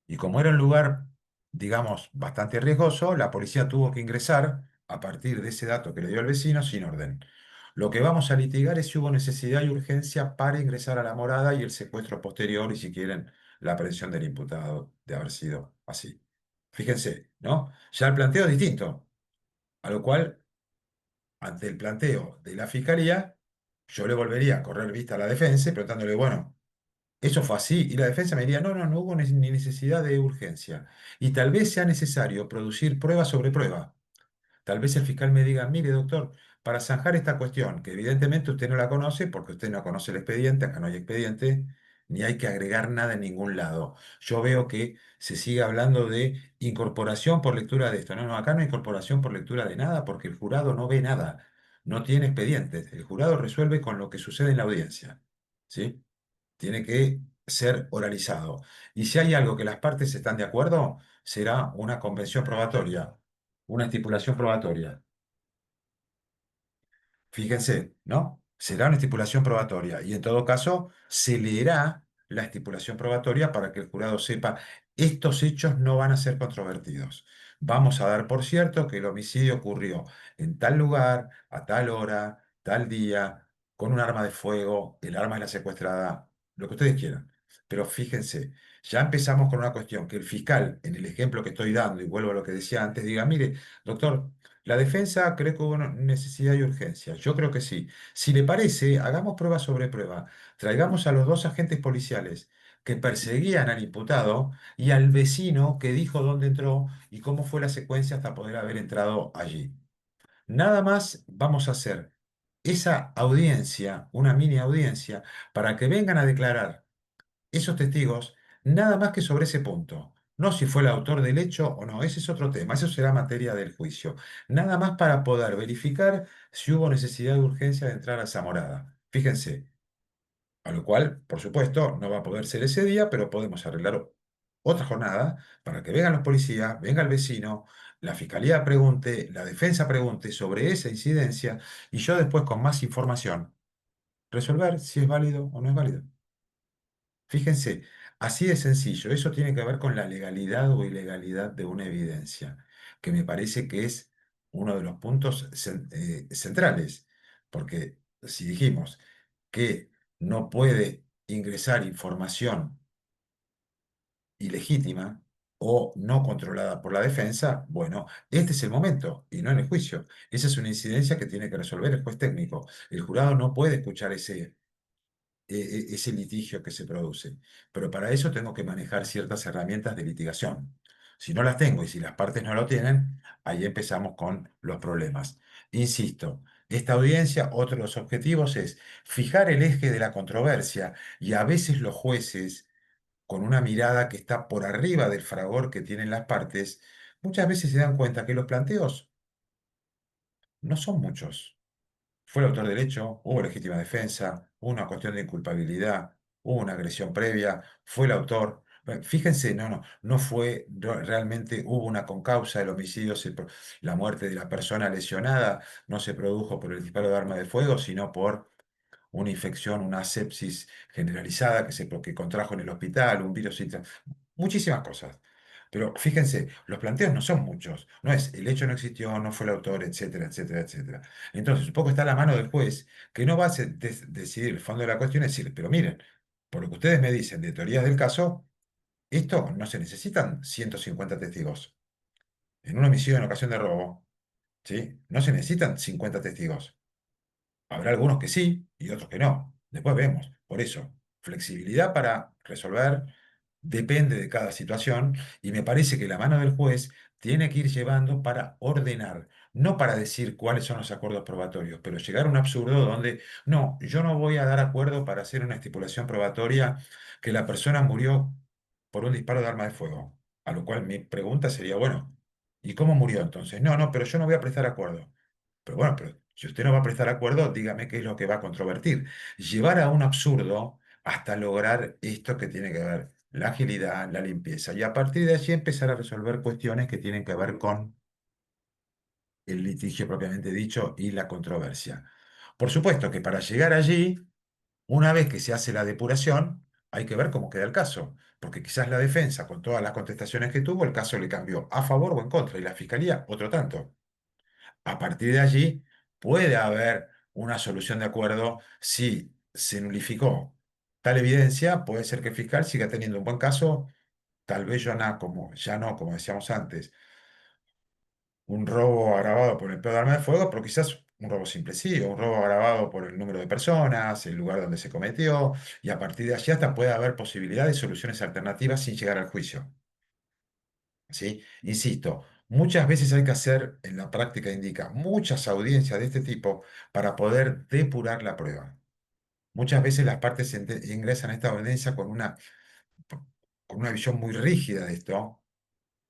Y como era un lugar, digamos, bastante riesgoso, la policía tuvo que ingresar a partir de ese dato que le dio el vecino sin orden. Lo que vamos a litigar es si hubo necesidad y urgencia para ingresar a la morada y el secuestro posterior y, si quieren, la aprehensión del imputado de haber sido así. Fíjense, ¿no? Ya el planteo es distinto, a lo cual, ante el planteo de la fiscalía, yo le volvería a correr vista a la defensa preguntándole, bueno, eso fue así, y la defensa me diría, no, no, no hubo ni necesidad de urgencia. Y tal vez sea necesario producir prueba sobre prueba. Tal vez el fiscal me diga, mire, doctor, para zanjar esta cuestión, que evidentemente usted no la conoce porque usted no conoce el expediente, acá no hay expediente, ni hay que agregar nada en ningún lado. Yo veo que se sigue hablando de incorporación por lectura de esto. No, no, acá no hay incorporación por lectura de nada porque el jurado no ve nada, no tiene expedientes. El jurado resuelve con lo que sucede en la audiencia. ¿Sí? Tiene que ser oralizado. Y si hay algo que las partes están de acuerdo, será una convención probatoria, una estipulación probatoria. Fíjense, ¿no? Será una estipulación probatoria y en todo caso se leerá la estipulación probatoria para que el jurado sepa estos hechos no van a ser controvertidos. Vamos a dar por cierto que el homicidio ocurrió en tal lugar, a tal hora, tal día, con un arma de fuego, el arma es la secuestrada, lo que ustedes quieran. Pero fíjense, ya empezamos con una cuestión que el fiscal, en el ejemplo que estoy dando, y vuelvo a lo que decía antes, diga, mire, doctor, la defensa cree que hubo necesidad y urgencia. Yo creo que sí. Si le parece, hagamos prueba sobre prueba. Traigamos a los dos agentes policiales que perseguían al imputado y al vecino que dijo dónde entró y cómo fue la secuencia hasta poder haber entrado allí. Nada más vamos a hacer esa audiencia, una mini audiencia, para que vengan a declarar esos testigos nada más que sobre ese punto. No si fue el autor del hecho o no, ese es otro tema, eso será materia del juicio. Nada más para poder verificar si hubo necesidad de urgencia de entrar a esa morada. Fíjense, a lo cual, por supuesto, no va a poder ser ese día, pero podemos arreglar otra jornada para que vengan los policías, venga el vecino, la fiscalía pregunte, la defensa pregunte sobre esa incidencia y yo después con más información resolver si es válido o no es válido. Fíjense, así de sencillo, eso tiene que ver con la legalidad o ilegalidad de una evidencia, que me parece que es uno de los puntos centrales, porque si dijimos que no puede ingresar información ilegítima o no controlada por la defensa, bueno, este es el momento y no en el juicio. Esa es una incidencia que tiene que resolver el juez técnico. El jurado no puede escuchar ese litigio que se produce. Pero para eso tengo que manejar ciertas herramientas de litigación. Si no las tengo y si las partes no lo tienen, ahí empezamos con los problemas. Insisto, esta audiencia, otro de los objetivos es fijar el eje de la controversia y a veces los jueces, con una mirada que está por arriba del fragor que tienen las partes, muchas veces se dan cuenta que los planteos no son muchos. Fue el autor del hecho, hubo legítima defensa, hubo una cuestión de inculpabilidad, hubo una agresión previa, fue el autor. Fíjense, no, no, no fue, realmente hubo una concausa, el homicidio, la muerte de la persona lesionada no se produjo por el disparo de arma de fuego, sino por una infección, una sepsis generalizada que contrajo en el hospital, un virus, muchísimas cosas. Pero fíjense, los planteos no son muchos. No es el hecho no existió, no fue el autor, etcétera, etcétera, etcétera. Entonces, un poco está a la mano del juez, que no va a decidir el fondo de la cuestión, es decir, pero miren, por lo que ustedes me dicen de teorías del caso, Esto no se necesitan 150 testigos. En un homicidio en ocasión de robo, ¿sí? No se necesitan 50 testigos. Habrá algunos que sí y otros que no. Después vemos. Por eso, flexibilidad para resolver depende de cada situación y me parece que la mano del juez tiene que ir llevando para ordenar, no para decir cuáles son los acuerdos probatorios, pero llegar a un absurdo donde no, yo no voy a dar acuerdo para hacer una estipulación probatoria que la persona murió por un disparo de arma de fuego. A lo cual mi pregunta sería, bueno, ¿y cómo murió entonces? No, no, pero yo no voy a prestar acuerdo. Pero bueno, pero si usted no va a prestar acuerdo, dígame qué es lo que va a controvertir. Llevar a un absurdo hasta lograr esto que tiene que ver la agilidad, la limpieza, y a partir de allí empezar a resolver cuestiones que tienen que ver con el litigio propiamente dicho y la controversia. Por supuesto que para llegar allí, una vez que se hace la depuración, hay que ver cómo queda el caso, porque quizás la defensa, con todas las contestaciones que tuvo, el caso le cambió a favor o en contra, y la fiscalía otro tanto. A partir de allí puede haber una solución de acuerdo si se nulificó tal evidencia, puede ser que el fiscal siga teniendo un buen caso, tal vez ya no, como decíamos antes, un robo agravado por el empleo de arma de fuego, pero quizás un robo simple sí, o un robo agravado por el número de personas, el lugar donde se cometió, y a partir de allí hasta puede haber posibilidades de soluciones alternativas sin llegar al juicio. ¿Sí? Insisto, muchas veces hay que hacer, en la práctica indica, muchas audiencias de este tipo para poder depurar la prueba. Muchas veces las partes ingresan a esta audiencia con una visión muy rígida de esto.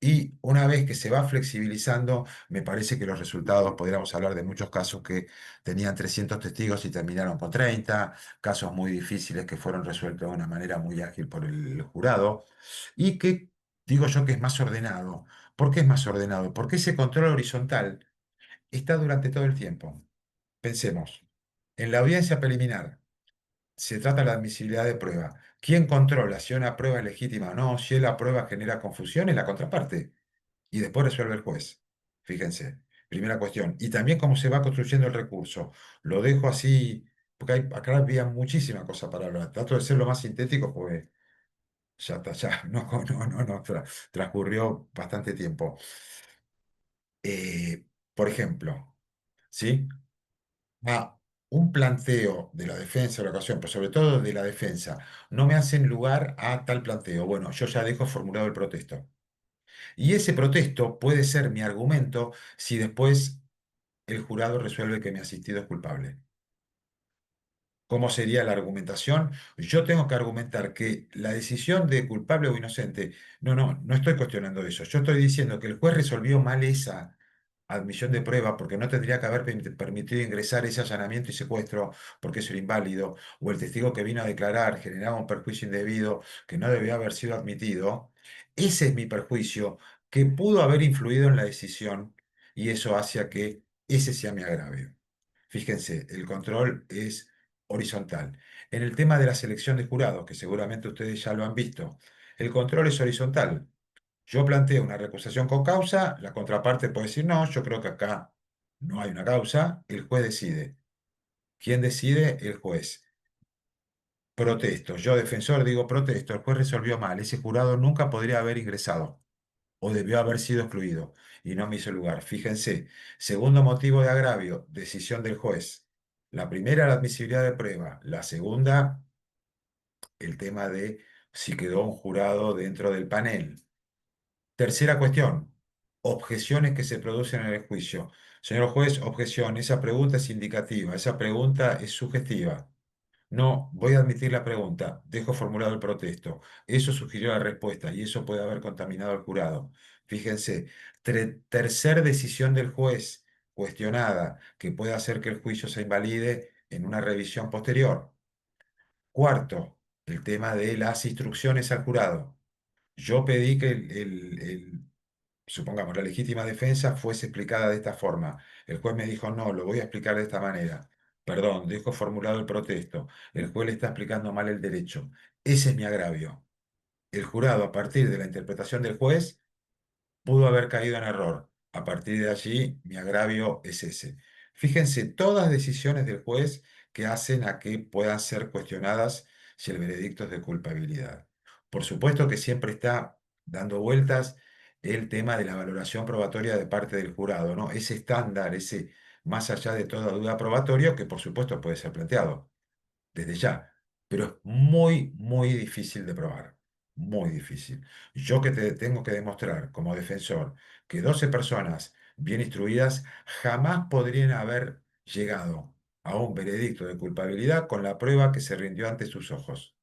Y una vez que se va flexibilizando, me parece que los resultados, podríamos hablar de muchos casos que tenían 300 testigos y terminaron con 30, casos muy difíciles que fueron resueltos de una manera muy ágil por el jurado, y que digo yo que es más ordenado. ¿Por qué es más ordenado? Porque ese control horizontal está durante todo el tiempo. Pensemos, en la audiencia preliminar se trata de la admisibilidad de prueba. ¿Quién controla si una prueba es legítima o no? Si la prueba genera confusión, es la contraparte y después resuelve el juez. Fíjense, primera cuestión. Y también cómo se va construyendo el recurso. Lo dejo así, porque acá había muchísima cosa para hablar. Trato de ser lo más sintético porque ya está, ya, no, transcurrió bastante tiempo. Por ejemplo, ¿sí? A un planteo de la defensa de la ocasión, pero sobre todo de la defensa, no me hacen lugar a tal planteo. Bueno, yo ya dejo formulado el protesto. Y ese protesto puede ser mi argumento si después el jurado resuelve que mi asistido es culpable. ¿Cómo sería la argumentación? Yo tengo que argumentar que la decisión de culpable o inocente, no estoy cuestionando eso. Yo estoy diciendo que el juez resolvió mal esa admisión de prueba porque no tendría que haber permitido ingresar ese allanamiento y secuestro porque eso era inválido, o el testigo que vino a declarar generaba un perjuicio indebido que no debía haber sido admitido. Ese es mi perjuicio que pudo haber influido en la decisión y eso hace que ese sea mi agravio. Fíjense, el control es horizontal. En el tema de la selección de jurados, que seguramente ustedes ya lo han visto, el control es horizontal. Yo planteo una recusación con causa, la contraparte puede decir no, yo creo que acá no hay una causa, el juez decide. ¿Quién decide? El juez. Protesto. Yo, defensor, digo protesto. El juez resolvió mal. Ese jurado nunca podría haber ingresado o debió haber sido excluido y no me hizo lugar. Fíjense, segundo motivo de agravio, decisión del juez. La primera, la admisibilidad de prueba. La segunda, el tema de si quedó un jurado dentro del panel. Tercera cuestión, objeciones que se producen en el juicio. Señor juez, objeción, esa pregunta es indicativa, esa pregunta es sugestiva. No, voy a admitir la pregunta, dejo formulado el protesto. Eso sugirió la respuesta y eso puede haber contaminado al jurado. Fíjense, tercer decisión del juez cuestionada que puede hacer que el juicio se invalide en una revisión posterior. Cuarto, el tema de las instrucciones al jurado. Yo pedí que supongamos, la legítima defensa fuese explicada de esta forma. El juez me dijo, no, lo voy a explicar de esta manera. Perdón, dejo formulado el protesto. El juez le está explicando mal el derecho. Ese es mi agravio. El jurado, a partir de la interpretación del juez, pudo haber caído en error. A partir de allí, mi agravio es ese. Fíjense, todas decisiones del juez que hacen a que puedan ser cuestionadas si el veredicto es de culpabilidad. Por supuesto que siempre está dando vueltas el tema de la valoración probatoria de parte del jurado, ¿no? Ese estándar, ese más allá de toda duda probatorio, que por supuesto puede ser planteado desde ya, pero es muy, muy difícil de probar, muy difícil. Yo que te tengo que demostrar como defensor que 12 personas bien instruidas jamás podrían haber llegado a un veredicto de culpabilidad con la prueba que se rindió ante sus ojos.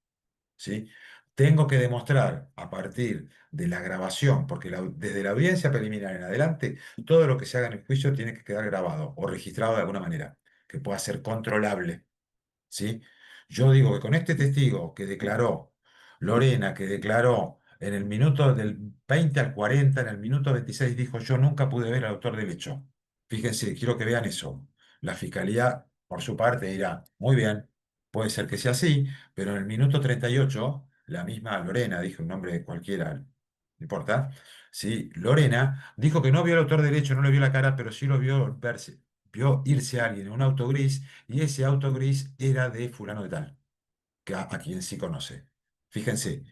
¿Sí? Tengo que demostrar a partir de la grabación, porque desde la audiencia preliminar en adelante, todo lo que se haga en el juicio tiene que quedar grabado o registrado de alguna manera, que pueda ser controlable. ¿Sí? Yo digo que con este testigo que declaró, Lorena, que declaró en el minuto del 20 al 40, en el minuto 26 dijo, yo nunca pude ver al autor del hecho. Fíjense, quiero que vean eso. La fiscalía, por su parte, dirá, muy bien, puede ser que sea así, pero en el minuto 38 la misma Lorena, dije un nombre cualquiera, no importa, ¿sí? Lorena dijo que no vio al autor del hecho, no le vio la cara, pero sí lo vio verse, vio irse a alguien en un auto gris y ese auto gris era de fulano de tal, que a quien sí conoce. Fíjense,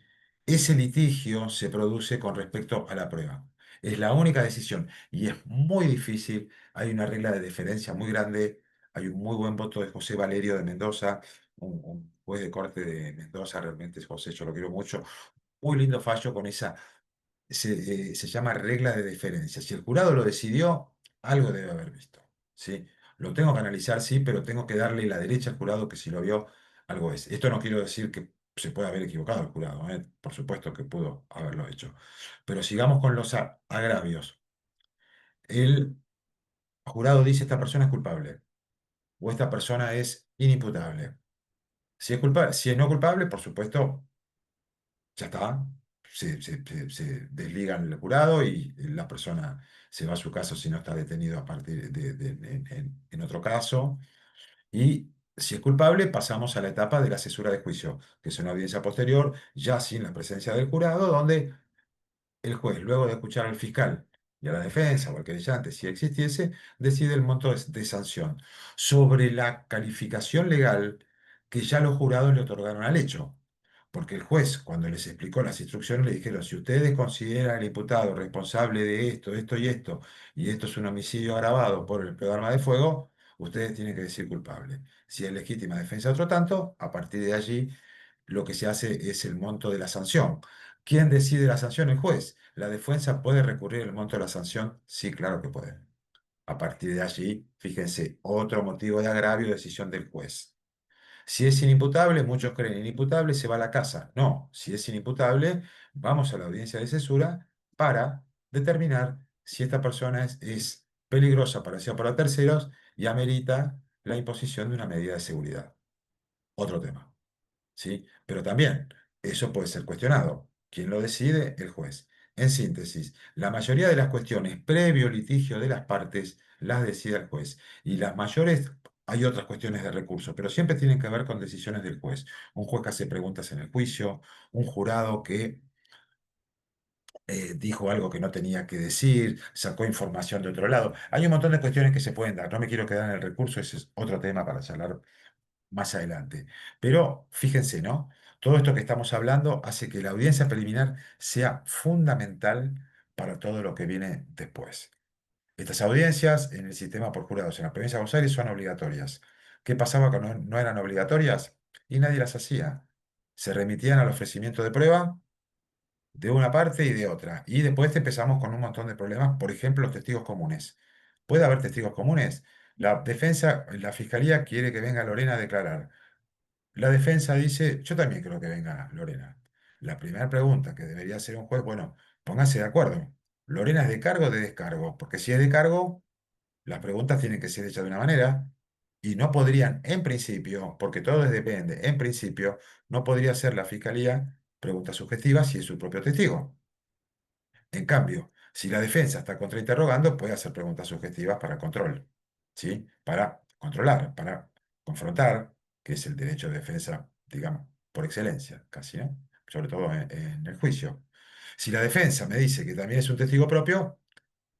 ese litigio se produce con respecto a la prueba. Es la única decisión y es muy difícil. Hay una regla de deferencia muy grande. Hay un muy buen voto de José Valerio de Mendoza, un juez de corte de Mendoza, realmente es José, yo lo quiero mucho. Muy lindo fallo con esa se llama regla de deferencia. Si el jurado lo decidió, algo debe haber visto. ¿Sí? Lo tengo que analizar, sí, pero tengo que darle la derecha al jurado que si lo vio, algo es. Esto no quiero decir que se pueda haber equivocado el jurado, ¿eh? Por supuesto que pudo haberlo hecho. Pero sigamos con los agravios. El jurado dice esta persona es culpable o esta persona es inimputable. Si es culpable, si es no culpable, por supuesto, ya está, se desliga el jurado y la persona se va a su casa si no está detenido a partir en otro caso. Y si es culpable, pasamos a la etapa de la cesura de juicio, que es una audiencia posterior, ya sin la presencia del jurado, donde el juez, luego de escuchar al fiscal y a la defensa o al querellante, si existiese, decide el monto de sanción sobre la calificación legal que ya los jurados le otorgaron al hecho. Porque el juez, cuando les explicó las instrucciones, le dijeron, si ustedes consideran al imputado responsable de esto, esto y esto es un homicidio agravado por el empleo de arma de fuego, ustedes tienen que decir culpable. Si es legítima defensa, otro tanto, a partir de allí lo que se hace es el monto de la sanción. ¿Quién decide la sanción? El juez. ¿La defensa puede recurrir el monto de la sanción? Sí, claro que puede. A partir de allí, fíjense, otro motivo de agravio, decisión del juez. Si es inimputable, muchos creen inimputable, se va a la casa. No, si es inimputable, vamos a la audiencia de cesura para determinar si esta persona es peligrosa para sí o para terceros y amerita la imposición de una medida de seguridad. Otro tema. ¿Sí? Pero también eso puede ser cuestionado. ¿Quién lo decide? El juez. En síntesis, la mayoría de las cuestiones previo litigio de las partes las decide el juez. Y las mayores, hay otras cuestiones de recurso, pero siempre tienen que ver con decisiones del juez. Un juez que hace preguntas en el juicio, un jurado que dijo algo que no tenía que decir, sacó información de otro lado. Hay un montón de cuestiones que se pueden dar. No me quiero quedar en el recurso, ese es otro tema para charlar más adelante. Pero fíjense, ¿no? Todo esto que estamos hablando hace que la audiencia preliminar sea fundamental para todo lo que viene después. Estas audiencias en el sistema por jurados en la provincia de Buenos Aires son obligatorias. ¿Qué pasaba cuando no eran obligatorias? Y nadie las hacía. Se remitían al ofrecimiento de prueba de una parte y de otra. Y después empezamos con un montón de problemas, por ejemplo, los testigos comunes. ¿Puede haber testigos comunes? La defensa, la fiscalía quiere que venga Lorena a declarar. La defensa dice, yo también creo que venga Lorena. La primera pregunta que debería hacer un juez, bueno, pónganse de acuerdo. ¿Lorena es de cargo o de descargo? Porque si es de cargo, las preguntas tienen que ser hechas de una manera y no podrían, en principio, porque todo depende, en principio, no podría hacer la fiscalía preguntas subjetivas si es su propio testigo. En cambio, si la defensa está contrainterrogando, puede hacer preguntas subjetivas para control, ¿sí? Para controlar, para confrontar, que es el derecho de defensa, digamos, por excelencia, casi, ¿no? Sobre todo en el juicio. Si la defensa me dice que también es un testigo propio,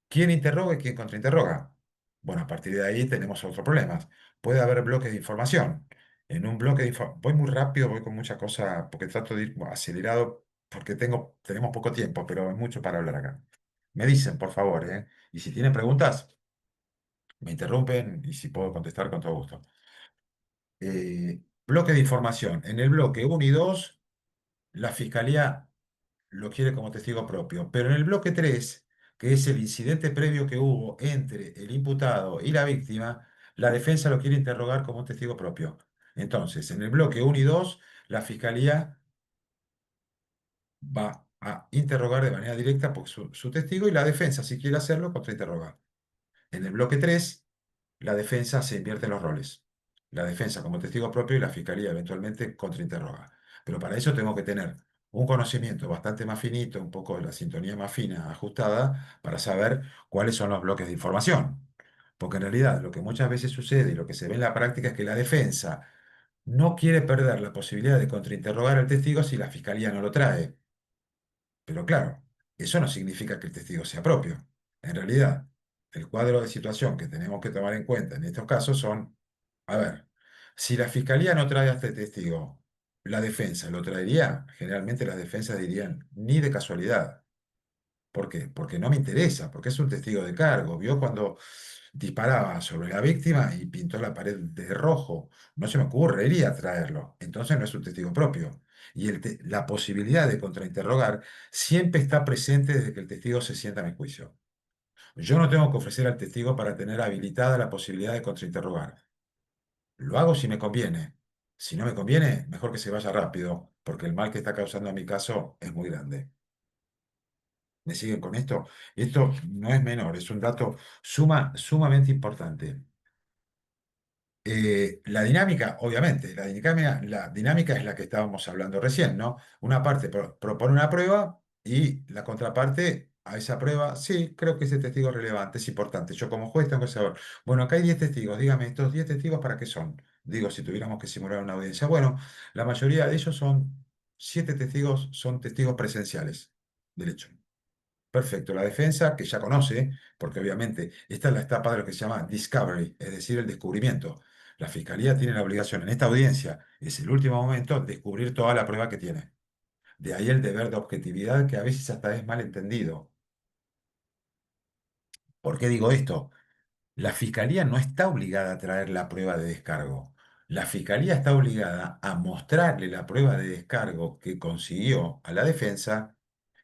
¿quién interroga y quién contrainterroga? Bueno, a partir de ahí tenemos otros problemas. Puede haber bloques de información. En un bloque de información, voy muy rápido, voy con mucha cosa, porque trato de ir acelerado porque tenemos poco tiempo, pero es mucho para hablar acá. Me dicen, por favor, ¿eh? Y si tienen preguntas, me interrumpen y si puedo contestar con todo gusto. Bloque de información. En el bloque uno y 2 la Fiscalía lo quiere como testigo propio, pero en el bloque 3 que es el incidente previo que hubo entre el imputado y la víctima, la defensa lo quiere interrogar como un testigo propio. Entonces, en el bloque uno y 2 la Fiscalía va a interrogar de manera directa por su testigo y la defensa, si quiere hacerlo, contrainterroga. En el bloque 3 la defensa se invierte los roles. La defensa como testigo propio y la fiscalía eventualmente contrainterroga. Pero para eso tengo que tener un conocimiento bastante más finito, un poco de la sintonía más fina, ajustada, para saber cuáles son los bloques de información. Porque en realidad lo que muchas veces sucede y lo que se ve en la práctica es que la defensa no quiere perder la posibilidad de contrainterrogar al testigo si la fiscalía no lo trae. Pero claro, eso no significa que el testigo sea propio. En realidad, el cuadro de situación que tenemos que tomar en cuenta en estos casos son, a ver, si la fiscalía no trae a este testigo, ¿la defensa lo traería? Generalmente las defensas dirían, ni de casualidad. ¿Por qué? Porque no me interesa, porque es un testigo de cargo. Vio cuando disparaba sobre la víctima y pintó la pared de rojo. No se me ocurriría traerlo. Entonces no es un testigo propio. Y la posibilidad de contrainterrogar siempre está presente desde que el testigo se sienta en el juicio. Yo no tengo que ofrecer al testigo para tener habilitada la posibilidad de contrainterrogar. Lo hago si me conviene. Si no me conviene, mejor que se vaya rápido, porque el mal que está causando a mi caso es muy grande. ¿Me siguen con esto? Esto no es menor, es un dato sumamente importante. La dinámica, obviamente, la dinámica es la que estábamos hablando recién, ¿no? Una parte propone una prueba y la contraparte a esa prueba, sí, creo que ese testigo es relevante, es importante. Yo como juez tengo que saber, bueno, acá hay 10 testigos, dígame, ¿estos 10 testigos para qué son? Digo, si tuviéramos que simular una audiencia. Bueno, la mayoría de ellos son, 7 testigos son testigos presenciales del hecho. Perfecto, la defensa que ya conoce, porque obviamente esta es la etapa de lo que se llama discovery, es decir, el descubrimiento. La fiscalía tiene la obligación en esta audiencia, es el último momento, descubrir toda la prueba que tiene. De ahí el deber de objetividad que a veces hasta es mal entendido. ¿Por qué digo esto? La fiscalía no está obligada a traer la prueba de descargo. La fiscalía está obligada a mostrarle la prueba de descargo que consiguió a la defensa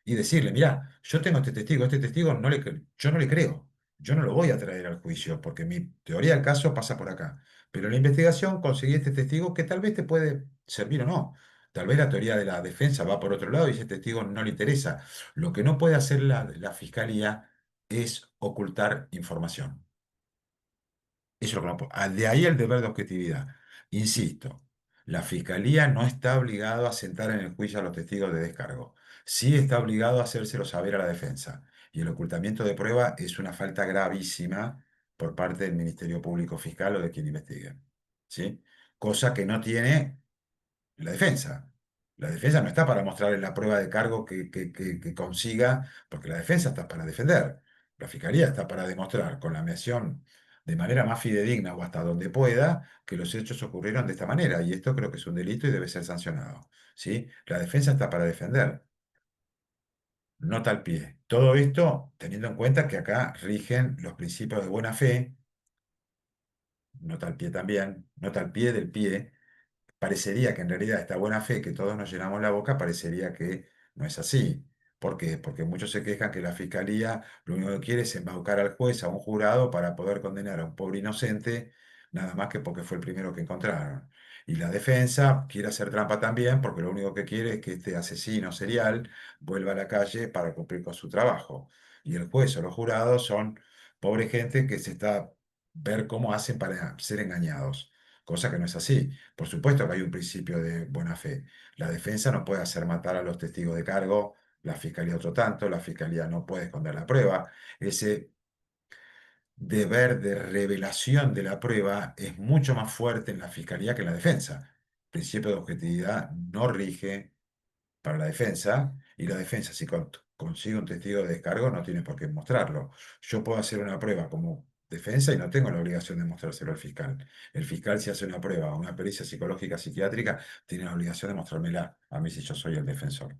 y decirle, mira, yo tengo este testigo yo no le creo, yo no lo voy a traer al juicio porque mi teoría del caso pasa por acá. Pero en la investigación conseguí este testigo que tal vez te puede servir o no. Tal vez la teoría de la defensa va por otro lado y ese testigo no le interesa. Lo que no puede hacer la fiscalía es ocultar información. Eso es lo que no de ahí el deber de objetividad. Insisto, la fiscalía no está obligado a sentar en el juicio a los testigos de descargo. Sí está obligado a hacérselo saber a la defensa. Y el ocultamiento de prueba es una falta gravísima por parte del Ministerio Público Fiscal o de quien investigue. ¿Sí? Cosa que no tiene la defensa. La defensa no está para mostrarle la prueba de cargo que consiga, porque la defensa está para defender. La fiscalía está para demostrar con la mediación de manera más fidedigna o hasta donde pueda que los hechos ocurrieron de esta manera. Y esto creo que es un delito y debe ser sancionado. ¿Sí? La defensa está para defender, nota al pie. Todo esto teniendo en cuenta que acá rigen los principios de buena fe, nota al pie también, nota al pie del pie. Parecería que en realidad esta buena fe que todos nos llenamos la boca, parecería que no es así. ¿Por qué? Porque muchos se quejan que la fiscalía lo único que quiere es embaucar al juez, a un jurado, para poder condenar a un pobre inocente, nada más que porque fue el primero que encontraron. Y la defensa quiere hacer trampa también, porque lo único que quiere es que este asesino serial vuelva a la calle para cumplir con su trabajo. Y el juez o los jurados son pobre gente que se está ver cómo hacen para ser engañados, cosa que no es así. Por supuesto que hay un principio de buena fe. La defensa no puede hacer matar a los testigos de cargo, la fiscalía otro tanto, la fiscalía no puede esconder la prueba. Ese deber de revelación de la prueba es mucho más fuerte en la fiscalía que en la defensa. El principio de objetividad no rige para la defensa y la defensa si consigue un testigo de descargo no tiene por qué mostrarlo. Yo puedo hacer una prueba como defensa y no tengo la obligación de mostrárselo al fiscal. El fiscal si hace una prueba, una pericia psicológica psiquiátrica, tiene la obligación de mostrármela a mí si yo soy el defensor.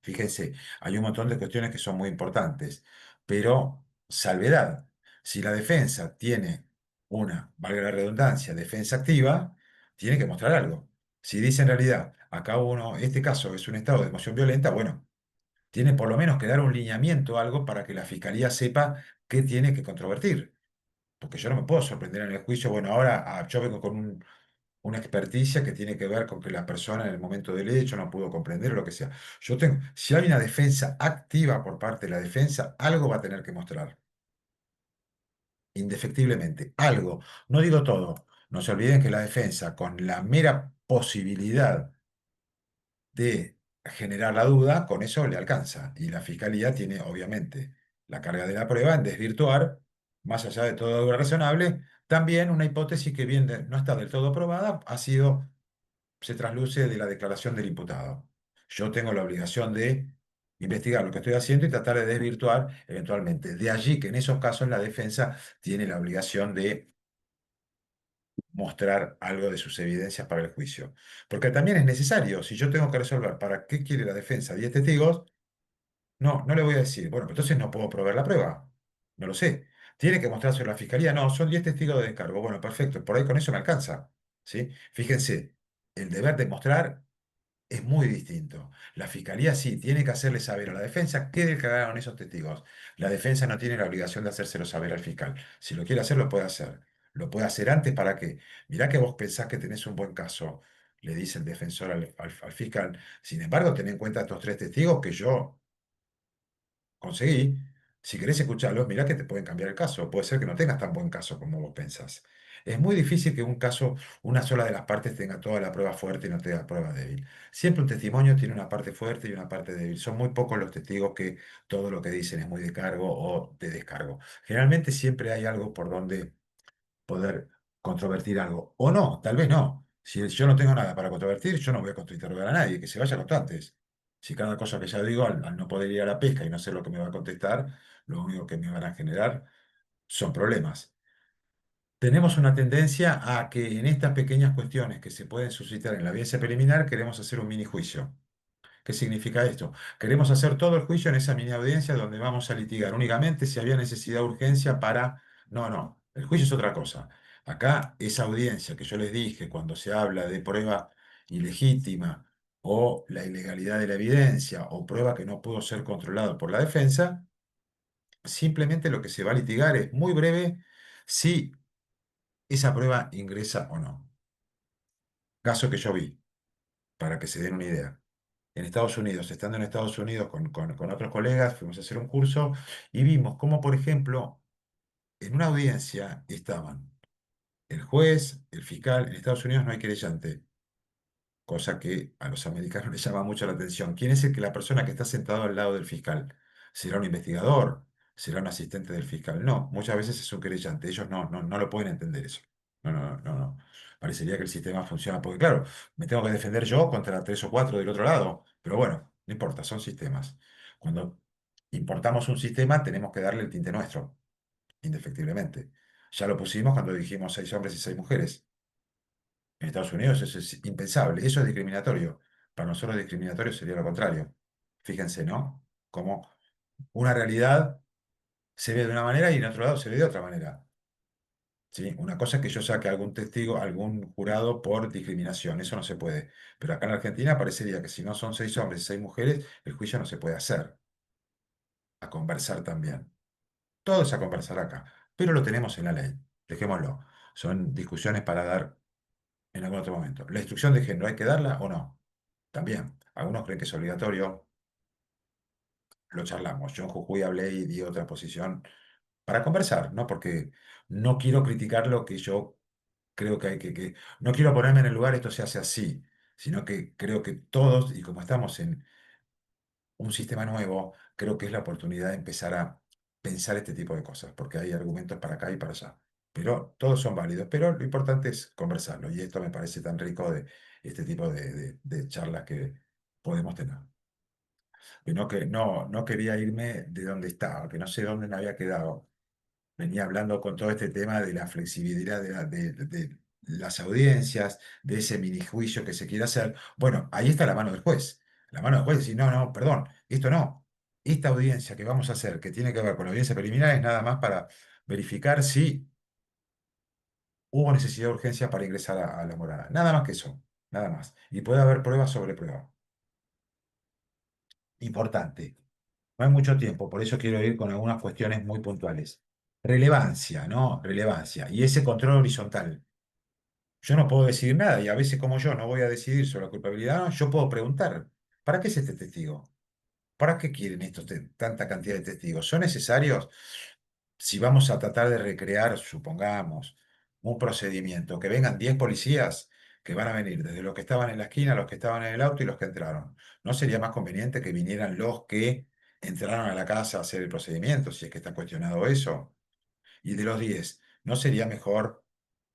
Fíjense, hay un montón de cuestiones que son muy importantes, pero salvedad, si la defensa tiene una, valga la redundancia, defensa activa, tiene que mostrar algo. Si dice en realidad, acá uno, este caso es un estado de emoción violenta, bueno, tiene por lo menos que dar un lineamiento, algo para que la fiscalía sepa qué tiene que controvertir. Porque yo no me puedo sorprender en el juicio, bueno, ahora yo vengo con una experticia que tiene que ver con que la persona en el momento del hecho no pudo comprender o lo que sea. Yo tengo, si hay una defensa activa por parte de la defensa, algo va a tener que mostrar, indefectiblemente, algo. No digo todo. No se olviden que la defensa, con la mera posibilidad de generar la duda, con eso le alcanza. Y la fiscalía tiene, obviamente, la carga de la prueba en desvirtuar, más allá de toda duda razonable, también una hipótesis que bien no está del todo probada, se trasluce de la declaración del imputado. Yo tengo la obligación de investigar lo que estoy haciendo y tratar de desvirtuar eventualmente. De allí que en esos casos la defensa tiene la obligación de mostrar algo de sus evidencias para el juicio. Porque también es necesario, si yo tengo que resolver para qué quiere la defensa 10 testigos, no le voy a decir, bueno, pues entonces no puedo proveer la prueba. No lo sé. ¿Tiene que mostrarse a la fiscalía? No, son 10 testigos de descargo. Bueno, perfecto, por ahí con eso me alcanza. ¿Sí? Fíjense, el deber de mostrar es muy distinto. La fiscalía sí tiene que hacerle saber a la defensa qué declararon esos testigos. La defensa no tiene la obligación de hacérselo saber al fiscal. Si lo quiere hacer, lo puede hacer. Lo puede hacer antes para que, mirá que vos pensás que tenés un buen caso, le dice el defensor al fiscal. Sin embargo, ten en cuenta estos tres testigos que yo conseguí. Si querés escucharlos, mirá que te pueden cambiar el caso. Puede ser que no tengas tan buen caso como vos pensás. Es muy difícil que un caso, una sola de las partes tenga toda la prueba fuerte y no tenga prueba débil. Siempre un testimonio tiene una parte fuerte y una parte débil. Son muy pocos los testigos que todo lo que dicen es muy de cargo o de descargo. Generalmente siempre hay algo por donde poder controvertir algo. O no, tal vez no. Si yo no tengo nada para controvertir, yo no voy a contrainterrogar a nadie, que se vaya cuanto antes. Si cada cosa que ya digo, al no poder ir a la pesca y no sé lo que me va a contestar, lo único que me van a generar son problemas. Tenemos una tendencia a que en estas pequeñas cuestiones que se pueden suscitar en la audiencia preliminar queremos hacer un mini juicio. ¿Qué significa esto? Queremos hacer todo el juicio en esa mini audiencia donde vamos a litigar únicamente si había necesidad de urgencia para... No, no, el juicio es otra cosa. Acá, esa audiencia que yo les dije cuando se habla de prueba ilegítima o la ilegalidad de la evidencia o prueba que no pudo ser controlada por la defensa, simplemente lo que se va a litigar es muy breve si esa prueba ingresa o no. Caso que yo vi, para que se den una idea. En Estados Unidos, estando en Estados Unidos con otros colegas, fuimos a hacer un curso y vimos cómo, por ejemplo, en una audiencia estaban el juez, el fiscal. En Estados Unidos no hay querellante, cosa que a los americanos les llama mucho la atención. ¿Quién es la persona que está sentado al lado del fiscal? ¿Será un investigador? ¿Será un asistente del fiscal? No, muchas veces es un querellante. Ellos no lo pueden entender eso. No. Parecería que el sistema funciona, porque claro, me tengo que defender yo contra tres o cuatro del otro lado, pero bueno, no importa, son sistemas. Cuando importamos un sistema, tenemos que darle el tinte nuestro, indefectiblemente. Ya lo pusimos cuando dijimos 6 hombres y 6 mujeres. En Estados Unidos eso es impensable, eso es discriminatorio. Para nosotros discriminatorio sería lo contrario. Fíjense, ¿no? Como una realidad se ve de una manera y en otro lado se ve de otra manera. ¿Sí? Una cosa es que yo saque algún testigo, algún jurado por discriminación, eso no se puede. Pero acá en Argentina parecería que si no son 6 hombres y 6 mujeres, el juicio no se puede hacer. A conversar también. Todo es a conversar acá, pero lo tenemos en la ley. Dejémoslo. Son discusiones para dar en algún otro momento. ¿La instrucción de género hay que darla o no? También. Algunos creen que es obligatorio, lo charlamos. Yo en Jujuy hablé y di otra posición para conversar, ¿no? Porque no quiero criticar lo que yo creo que hay no quiero ponerme en el lugar, esto se hace así, sino que creo que todos, y como estamos en un sistema nuevo, creo que es la oportunidad de empezar a pensar este tipo de cosas, porque hay argumentos para acá y para allá. Pero todos son válidos, pero lo importante es conversarlo, y esto me parece tan rico de este tipo de charlas que podemos tener. Que no quería irme de donde estaba, que no sé dónde me había quedado. Venía hablando con todo este tema de la flexibilidad de las audiencias, de ese mini juicio que se quiere hacer. Bueno, ahí está la mano del juez. la mano del juez y decir, no, no, perdón, esto no. Esta audiencia que vamos a hacer, que tiene que ver con la audiencia preliminar, es nada más para verificar si hubo necesidad de urgencia para ingresar a la morada. Nada más que eso, nada más. Y puede haber pruebas sobre pruebas. Importante. No hay mucho tiempo, por eso quiero ir con algunas cuestiones muy puntuales. Relevancia, ¿no? Relevancia. Y ese control horizontal. Yo no puedo decidir nada y a veces como yo no voy a decidir sobre la culpabilidad, no, yo puedo preguntar, ¿para qué es este testigo? ¿Para qué quieren tanta cantidad de testigos? ¿Son necesarios? Si vamos a tratar de recrear, supongamos, un procedimiento, que vengan 10 policías que van a venir desde los que estaban en la esquina, los que estaban en el auto y los que entraron. ¿No sería más conveniente que vinieran los que entraron a la casa a hacer el procedimiento, si es que está cuestionado eso? Y de los 10, ¿no sería mejor,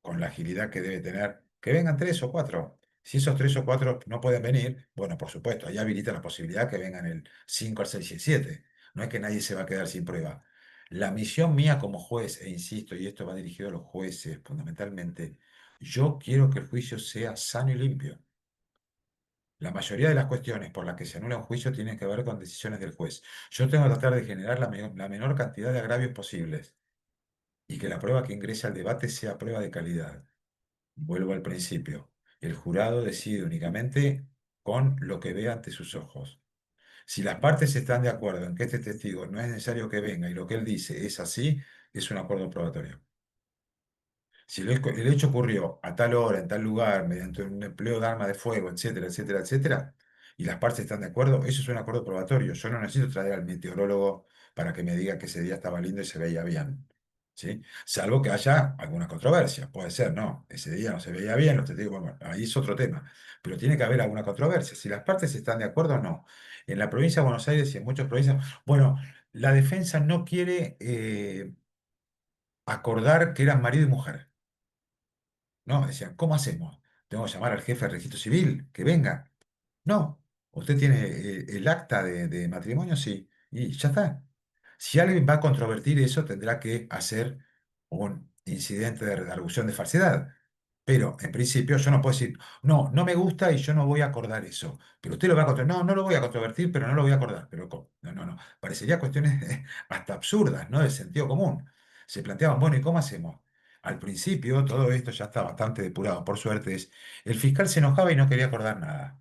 con la agilidad que debe tener, que vengan 3 o 4? Si esos 3 o 4 no pueden venir, bueno, por supuesto, ahí habilita la posibilidad que vengan el 5, el 6 y el 7. No es que nadie se va a quedar sin prueba. La misión mía como juez, e insisto, y esto va dirigido a los jueces fundamentalmente, yo quiero que el juicio sea sano y limpio. La mayoría de las cuestiones por las que se anula un juicio tienen que ver con decisiones del juez. Yo tengo que tratar de generar la menor cantidad de agravios posibles y que la prueba que ingrese al debate sea prueba de calidad. Vuelvo al principio. El jurado decide únicamente con lo que ve ante sus ojos. Si las partes están de acuerdo en que este testigo no es necesario que venga y lo que él dice es así, es un acuerdo probatorio. Si el hecho ocurrió a tal hora, en tal lugar, mediante un empleo de arma de fuego, etcétera, etcétera, etcétera, y las partes están de acuerdo, eso es un acuerdo probatorio. Yo no necesito traer al meteorólogo para que me diga que ese día estaba lindo y se veía bien. ¿Sí? Salvo que haya alguna controversia. Puede ser, no, ese día no se veía bien, los testigos, bueno, ahí es otro tema. Pero tiene que haber alguna controversia. Si las partes están de acuerdo, no. En la provincia de Buenos Aires y en muchas provincias, bueno, la defensa no quiere acordar que eran marido y mujer. No, decían, ¿cómo hacemos? Tengo que llamar al jefe de registro civil, que venga. No, usted tiene el acta de matrimonio, sí, y ya está. Si alguien va a controvertir eso, tendrá que hacer un incidente de redargución de falsedad. Pero en principio yo no puedo decir, no, no me gusta y yo no voy a acordar eso. Pero usted lo va a controvertir. No, no lo voy a controvertir, pero no lo voy a acordar. Pero no, no, no. Parecería cuestiones hasta absurdas, ¿no? Del sentido común. Se planteaban, bueno, ¿y cómo hacemos? Al principio todo esto ya está bastante depurado, por suerte. El fiscal se enojaba y no quería acordar nada.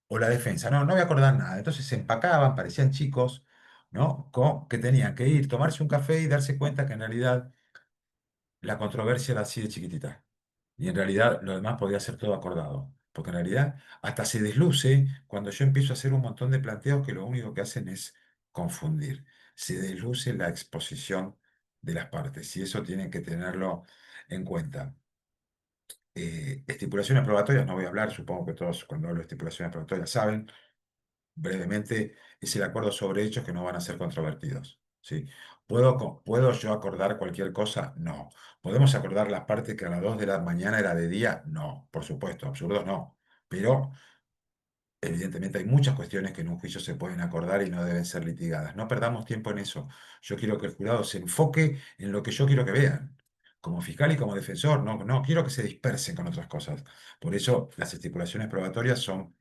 O la defensa, no, no voy a acordar nada. Entonces se empacaban, parecían chicos, ¿no? Que tenían que ir, tomarse un café y darse cuenta que en realidad la controversia era así de chiquitita. Y en realidad lo demás podía ser todo acordado. Porque en realidad hasta se desluce cuando yo empiezo a hacer un montón de planteos que lo único que hacen es confundir. Se desluce la exposición de las partes y eso tienen que tenerlo en cuenta. Estipulaciones probatorias, no voy a hablar, supongo que todos cuando hablo de estipulaciones probatorias saben, brevemente, es el acuerdo sobre hechos que no van a ser controvertidos. ¿Sí? ¿Puedo yo acordar cualquier cosa? No. ¿Podemos acordar la parte que a las 2 de la mañana era de día? No, por supuesto, absurdo no. Pero evidentemente hay muchas cuestiones que en un juicio se pueden acordar y no deben ser litigadas. No perdamos tiempo en eso. Yo quiero que el jurado se enfoque en lo que yo quiero que vean. Como fiscal y como defensor, no, no quiero que se dispersen con otras cosas. Por eso las estipulaciones probatorias son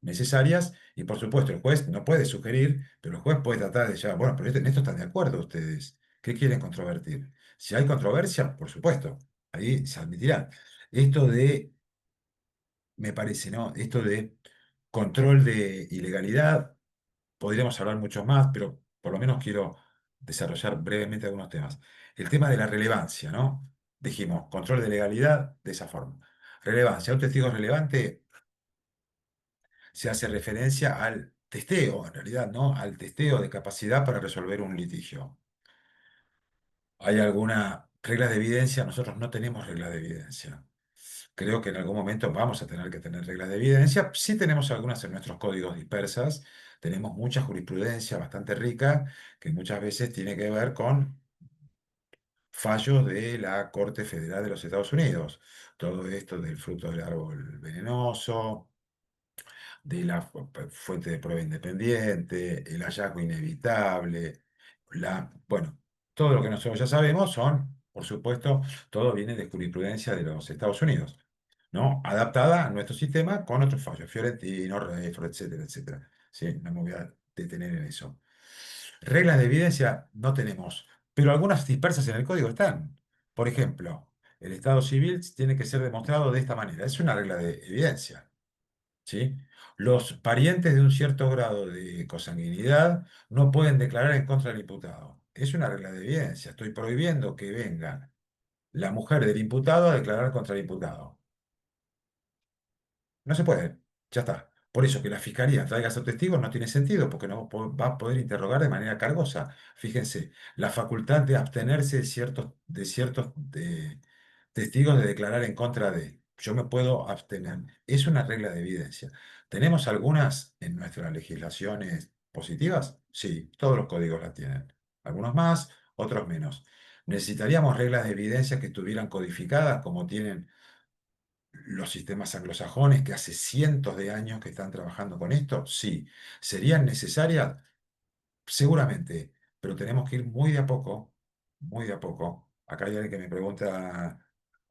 necesarias y por supuesto el juez no puede sugerir, pero el juez puede tratar de ya, bueno, pero en esto están de acuerdo ustedes. ¿Qué quieren controvertir? Si hay controversia, por supuesto, ahí se admitirá. Esto de, me parece, ¿no? Esto de control de ilegalidad, podríamos hablar mucho más, pero por lo menos quiero desarrollar brevemente algunos temas. El tema de la relevancia, ¿no? Dijimos, control de legalidad de esa forma. Relevancia, un testigo relevante se hace referencia al testeo, en realidad, ¿no? Al testeo de capacidad para resolver un litigio. ¿Hay alguna regla de evidencia? Nosotros no tenemos reglas de evidencia. Creo que en algún momento vamos a tener que tener reglas de evidencia. Sí tenemos algunas en nuestros códigos dispersas. Tenemos mucha jurisprudencia bastante rica que muchas veces tiene que ver con fallos de la Corte Federal de los Estados Unidos. Todo esto del fruto del árbol venenoso, de la fuente de prueba independiente, el hallazgo inevitable, bueno, todo lo que nosotros ya sabemos son, por supuesto, todo viene de jurisprudencia de los Estados Unidos, ¿no? Adaptada a nuestro sistema con otros fallos, Fiorentino, Redford, etcétera, etcétera. ¿sí? No me voy a detener en eso. Reglas de evidencia no tenemos, pero algunas dispersas en el código están. Por ejemplo, el estado civil tiene que ser demostrado de esta manera. Es una regla de evidencia, ¿sí? Los parientes de un cierto grado de consanguinidad no pueden declarar en contra del imputado. Es una regla de evidencia. Estoy prohibiendo que venga la mujer del imputado a declarar contra el imputado. No se puede, ya está. Por eso que la fiscalía traiga a esos testigos no tiene sentido, porque no va a poder interrogar de manera cargosa. Fíjense, la facultad de abstenerse de ciertos testigos de declarar en contra de. Yo me puedo abstener. Es una regla de evidencia. ¿Tenemos algunas en nuestras legislaciones positivas? Sí, todos los códigos las tienen. Algunos más, otros menos. ¿Necesitaríamos reglas de evidencia que estuvieran codificadas como tienen los sistemas anglosajones que hace cientos de años que están trabajando con esto? Sí. ¿Serían necesarias? Seguramente, pero tenemos que ir muy de a poco, muy de a poco. Acá hay alguien que me pregunta,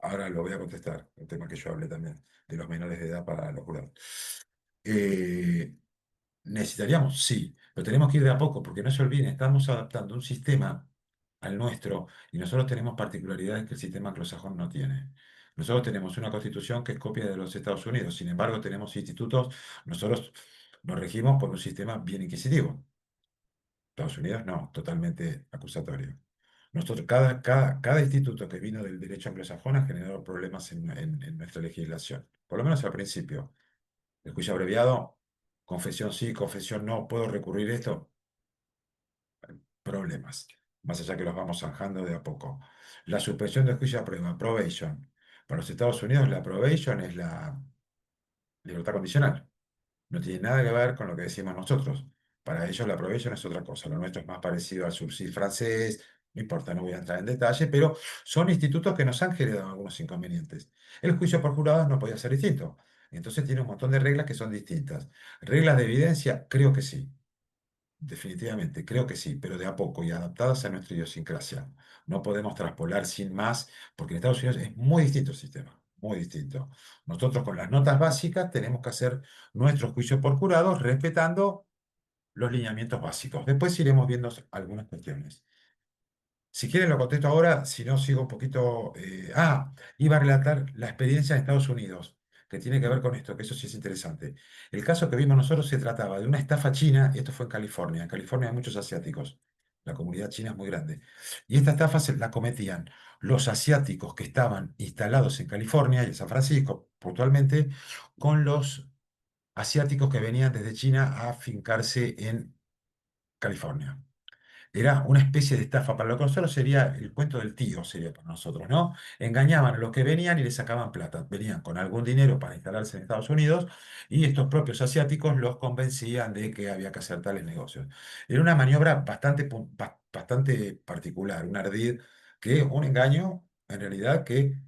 ahora lo voy a contestar, el tema que yo hablé también, de los menores de edad para los jurados. Eh, ¿Necesitaríamos? Sí, pero tenemos que ir de a poco, porque no se olviden, estamos adaptando un sistema al nuestro y nosotros tenemos particularidades que el sistema anglosajón no tiene. Nosotros tenemos una constitución que es copia de los Estados Unidos, sin embargo tenemos institutos, nosotros nos regimos por un sistema bien inquisitivo. Estados Unidos no, totalmente acusatorio. Nosotros, cada instituto que vino del derecho anglosajón ha generado problemas en nuestra legislación, por lo menos al principio. El juicio abreviado, confesión sí, confesión no, puedo recurrir esto, problemas, más allá que los vamos zanjando de a poco. La suspensión del juicio a prueba, probation. Para los Estados Unidos la probation es la libertad condicional. No tiene nada que ver con lo que decimos nosotros. Para ellos la probation es otra cosa. Lo nuestro es más parecido al subsidi francés. No importa, no voy a entrar en detalle, pero son institutos que nos han generado algunos inconvenientes. El juicio por jurados no podía ser distinto. Entonces tiene un montón de reglas que son distintas. ¿Reglas de evidencia? Creo que sí. Definitivamente, creo que sí, pero de a poco y adaptadas a nuestra idiosincrasia. No podemos traspolar sin más, porque en Estados Unidos es muy distinto el sistema, muy distinto. Nosotros con las notas básicas tenemos que hacer nuestro juicio por jurados respetando los lineamientos básicos. Después iremos viendo algunas cuestiones. Si quieren lo contesto ahora, si no sigo un poquito. Iba a relatar la experiencia en Estados Unidos, que tiene que ver con esto, que eso sí es interesante. El caso que vimos nosotros se trataba de una estafa china, y esto fue en California. En California hay muchos asiáticos, la comunidad china es muy grande. Y esta estafa la cometían los asiáticos que estaban instalados en California y en San Francisco, puntualmente, con los asiáticos que venían desde China a fincarse en California. Era una especie de estafa. Para lo que nosotros sería el cuento del tío, sería para nosotros, ¿no? Engañaban a los que venían y les sacaban plata. Venían con algún dinero para instalarse en Estados Unidos y estos propios asiáticos los convencían de que había que hacer tales negocios. Era una maniobra bastante particular, un ardid, que un engaño, en realidad, que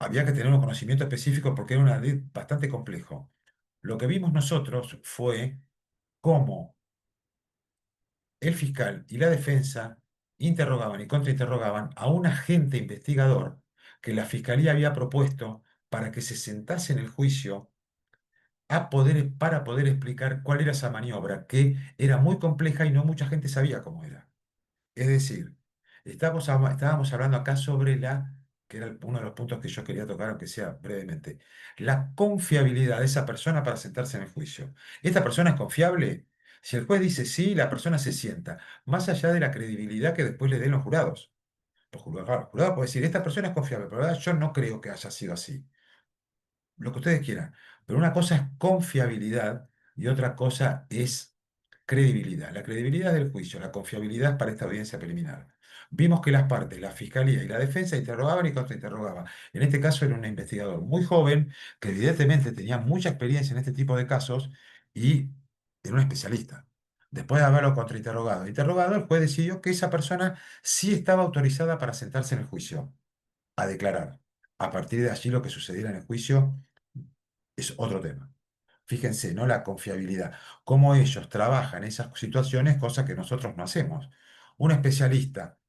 había que tener un conocimiento específico porque era un ardid bastante complejo. Lo que vimos nosotros fue cómo el fiscal y la defensa interrogaban y contrainterrogaban a un agente investigador que la fiscalía había propuesto para que se sentase en el juicio para poder explicar cuál era esa maniobra, que era muy compleja y no mucha gente sabía cómo era. Es decir, estábamos hablando acá sobre que era uno de los puntos que yo quería tocar, aunque sea brevemente, la confiabilidad de esa persona para sentarse en el juicio. ¿Esta persona es confiable? Si el juez dice sí, la persona se sienta, más allá de la credibilidad que después le den los jurados. Los jurados pueden decir, esta persona es confiable, pero la verdad yo no creo que haya sido así, lo que ustedes quieran. Pero una cosa es confiabilidad y otra cosa es credibilidad. La credibilidad del juicio, la confiabilidad para esta audiencia preliminar. Vimos que las partes, la fiscalía y la defensa interrogaban y contrainterrogaban. En este caso era un investigador muy joven que evidentemente tenía mucha experiencia en este tipo de casos y era un especialista. Después de haberlo contrainterrogado e interrogado, el juez decidió que esa persona sí estaba autorizada para sentarse en el juicio a declarar. A partir de allí lo que sucediera en el juicio es otro tema. Fíjense, ¿no? La confiabilidad. Cómo ellos trabajan esas situaciones, cosa que nosotros no hacemos. Un especialista,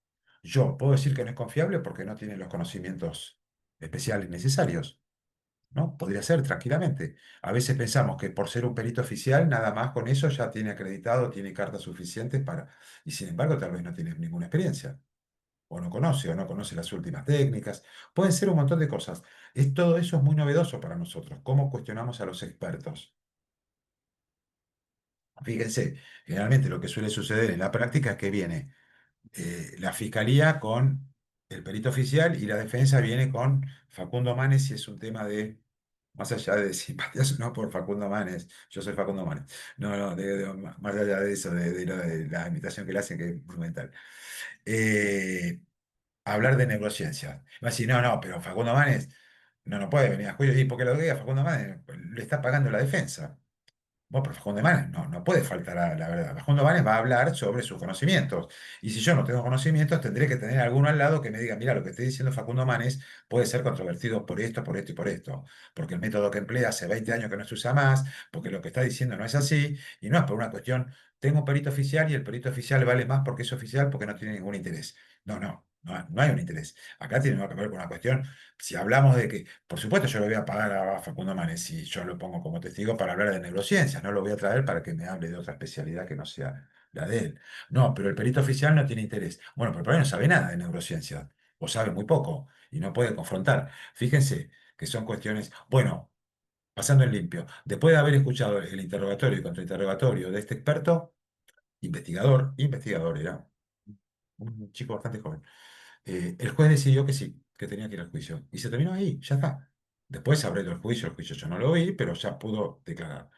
yo puedo decir que no es confiable porque no tiene los conocimientos especiales necesarios. ¿no? Podría ser tranquilamente. A veces pensamos que por ser un perito oficial, nada más con eso ya tiene acreditado, tiene cartas suficientes para... Y sin embargo, tal vez no tiene ninguna experiencia, o no conoce las últimas técnicas. Pueden ser un montón de cosas. Todo eso es muy novedoso para nosotros. ¿Cómo cuestionamos a los expertos? Fíjense, generalmente lo que suele suceder en la práctica es que viene la fiscalía con el perito oficial y la defensa viene con Facundo Manes si es un tema de, más allá de simpatías no por Facundo Manes, yo soy Facundo Manes, no, no, más allá de eso, de la invitación que le hacen, que es fundamental. Eh, hablar de neurociencia. Va a decir, no, no, pero Facundo Manes no puede venir a juicio, y porque lo diga Facundo Manes, le está pagando la defensa. Bueno, pero Facundo Manes no puede faltar a la verdad. Facundo Manes va a hablar sobre sus conocimientos. Y si yo no tengo conocimientos, tendré que tener alguno al lado que me diga, mira, lo que estoy diciendo Facundo Manes puede ser controvertido por esto y por esto. Porque el método que emplea hace 20 años que no se usa más, porque lo que está diciendo no es así, y no es por una cuestión, tengo un perito oficial y el perito oficial vale más porque es oficial porque no tiene ningún interés. No hay un interés. Acá tiene que ver con una cuestión, si hablamos de que por supuesto, yo le voy a pagar a Facundo Manes si yo lo pongo como testigo para hablar de neurociencias, no lo voy a traer para que me hable de otra especialidad que no sea la de él. No, pero el perito oficial no tiene interés. Bueno, pero por ahí no sabe nada de neurociencias, o sabe muy poco, y no puede confrontar. Fíjense que son cuestiones, bueno, pasando en limpio, después de haber escuchado el interrogatorio y contrainterrogatorio de este experto, investigador era un chico bastante joven. El juez decidió que sí, que tenía que ir al juicio. Y se terminó ahí, ya está. Después se abrió el juicio yo no lo vi, pero ya pudo declarar.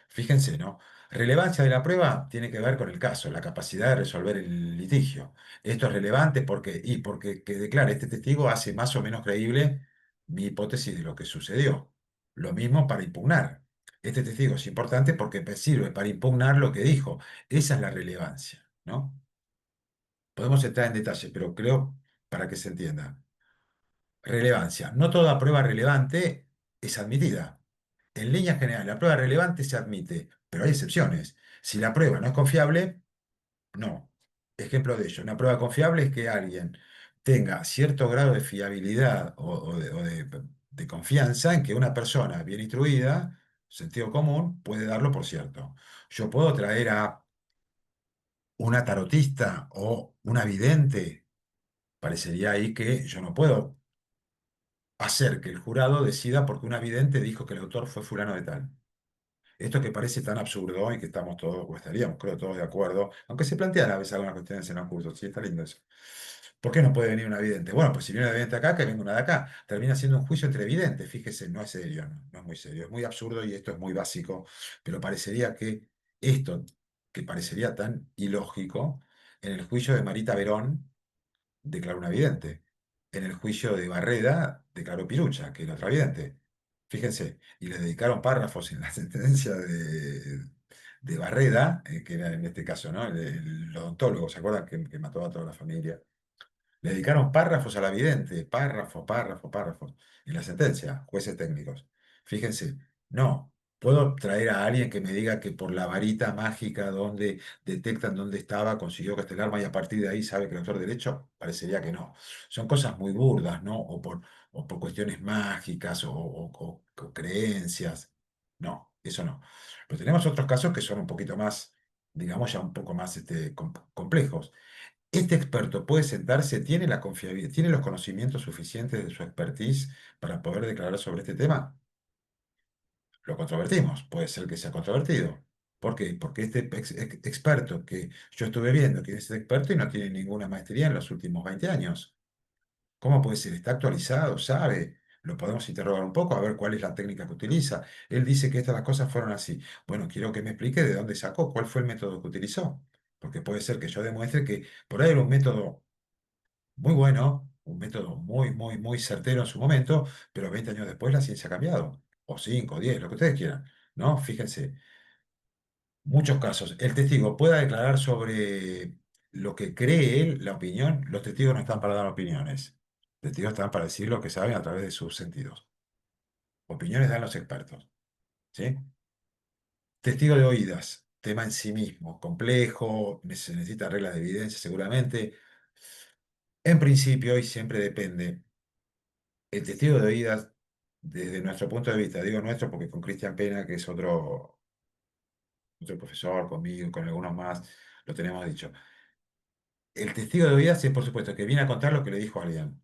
Fíjense, ¿no? Relevancia de la prueba tiene que ver con el caso, la capacidad de resolver el litigio. Esto es relevante porque que declare este testigo hace más o menos creíble mi hipótesis de lo que sucedió. Lo mismo para impugnar. Este testigo es importante porque me sirve para impugnar lo que dijo. Esa es la relevancia, ¿no? Podemos entrar en detalle, pero creo para que se entienda. Relevancia. No toda prueba relevante es admitida. En líneas generales, la prueba relevante se admite, pero hay excepciones. Si la prueba no es confiable, no. Ejemplo de ello, una prueba confiable es que alguien tenga cierto grado de fiabilidad de confianza en que una persona bien instruida, sentido común, puede darlo por cierto. Yo puedo traer a una tarotista o una vidente. Parecería ahí que yo no puedo hacer que el jurado decida porque una vidente dijo que el autor fue fulano de tal. Esto que parece tan absurdo y que estamos todos, o estaríamos, creo, todos de acuerdo, aunque se plantean a veces algunas cuestiones en los cursos, sí, está lindo eso. ¿Por qué no puede venir una vidente? Bueno, pues si viene una vidente acá, que venga una de acá. Termina siendo un juicio entre videntes, fíjese, no es serio, no es muy serio, es muy absurdo y esto es muy básico, pero parecería que esto, que parecería tan ilógico, en el juicio de Marita Verón, declaró una vidente. En el juicio de Barreda declaró Pirucha, que era otra vidente. Fíjense, y le dedicaron párrafos en la sentencia de Barreda, que era en este caso, ¿no? El odontólogo, ¿se acuerdan? Que mató a toda la familia. Le dedicaron párrafos a la vidente, párrafos, en la sentencia, jueces técnicos. Fíjense, no, puedo traer a alguien que me diga que por la varita mágica donde detectan dónde estaba, consiguió castelar y a partir de ahí sabe que el autor derecho, parecería que no. Son cosas muy burdas, ¿no? O por cuestiones mágicas o creencias. No, eso no. Pero tenemos otros casos que son un poquito más, digamos, ya un poco más complejos. Este experto puede sentarse, tiene la confiabilidad, tiene los conocimientos suficientes de su expertise para poder declarar sobre este tema. Lo controvertimos, puede ser que sea controvertido. ¿Por qué? Porque este experto que yo estuve viendo, que es experto y no tiene ninguna maestría en los últimos 20 años. ¿Cómo puede ser? ¿Está actualizado? ¿Sabe? Lo podemos interrogar un poco a ver cuál es la técnica que utiliza. Él dice que estas las cosas fueron así. Bueno, quiero que me explique de dónde sacó, cuál fue el método que utilizó. Porque puede ser que yo demuestre que por ahí era un método muy bueno, un método muy certero en su momento, pero 20 años después la ciencia ha cambiado, o 5, 10, lo que ustedes quieran, ¿no? Fíjense, muchos casos, el testigo pueda declarar sobre lo que cree él, la opinión, los testigos no están para dar opiniones, los testigos están para decir lo que saben a través de sus sentidos. Opiniones dan los expertos, ¿sí? Testigo de oídas, tema en sí mismo, complejo, se necesita reglas de evidencia seguramente. En principio, y siempre depende. El testigo de oídas desde nuestro punto de vista, digo nuestro porque con Cristian Pena, que es otro profesor, conmigo, con algunos más, lo tenemos dicho. El testigo de oídas es, por supuesto, que viene a contar lo que le dijo a alguien.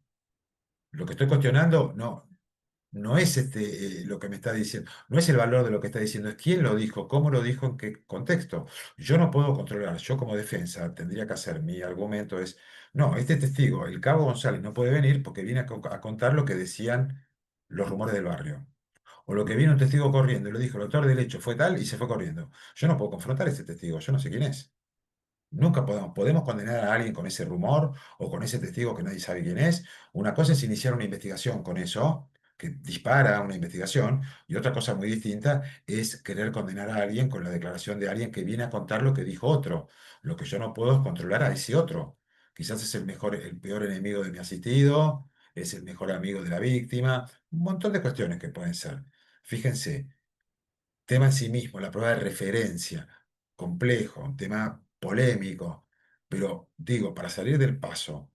Lo que estoy cuestionando no es lo que me está diciendo, no es el valor de lo que está diciendo, es quién lo dijo, cómo lo dijo, en qué contexto. Yo no puedo controlar, yo como defensa tendría que hacer, mi argumento es, no, este testigo, el cabo González, no puede venir porque viene a contar lo que decían los rumores del barrio. O lo que viene un testigo corriendo y lo dijo, el autor del hecho fue tal y se fue corriendo. Yo no puedo confrontar a ese testigo, yo no sé quién es. Nunca podemos condenar a alguien con ese rumor o con ese testigo que nadie sabe quién es. Una cosa es iniciar una investigación con eso, que dispara una investigación, y otra cosa muy distinta es querer condenar a alguien con la declaración de alguien que viene a contar lo que dijo otro. Lo que yo no puedo es controlar a ese otro. Quizás es el peor enemigo de mi asistido, es el mejor amigo de la víctima, un montón de cuestiones que pueden ser. Fíjense. Tema en sí mismo, la prueba de referencia, complejo, un tema polémico, pero digo, para salir del paso,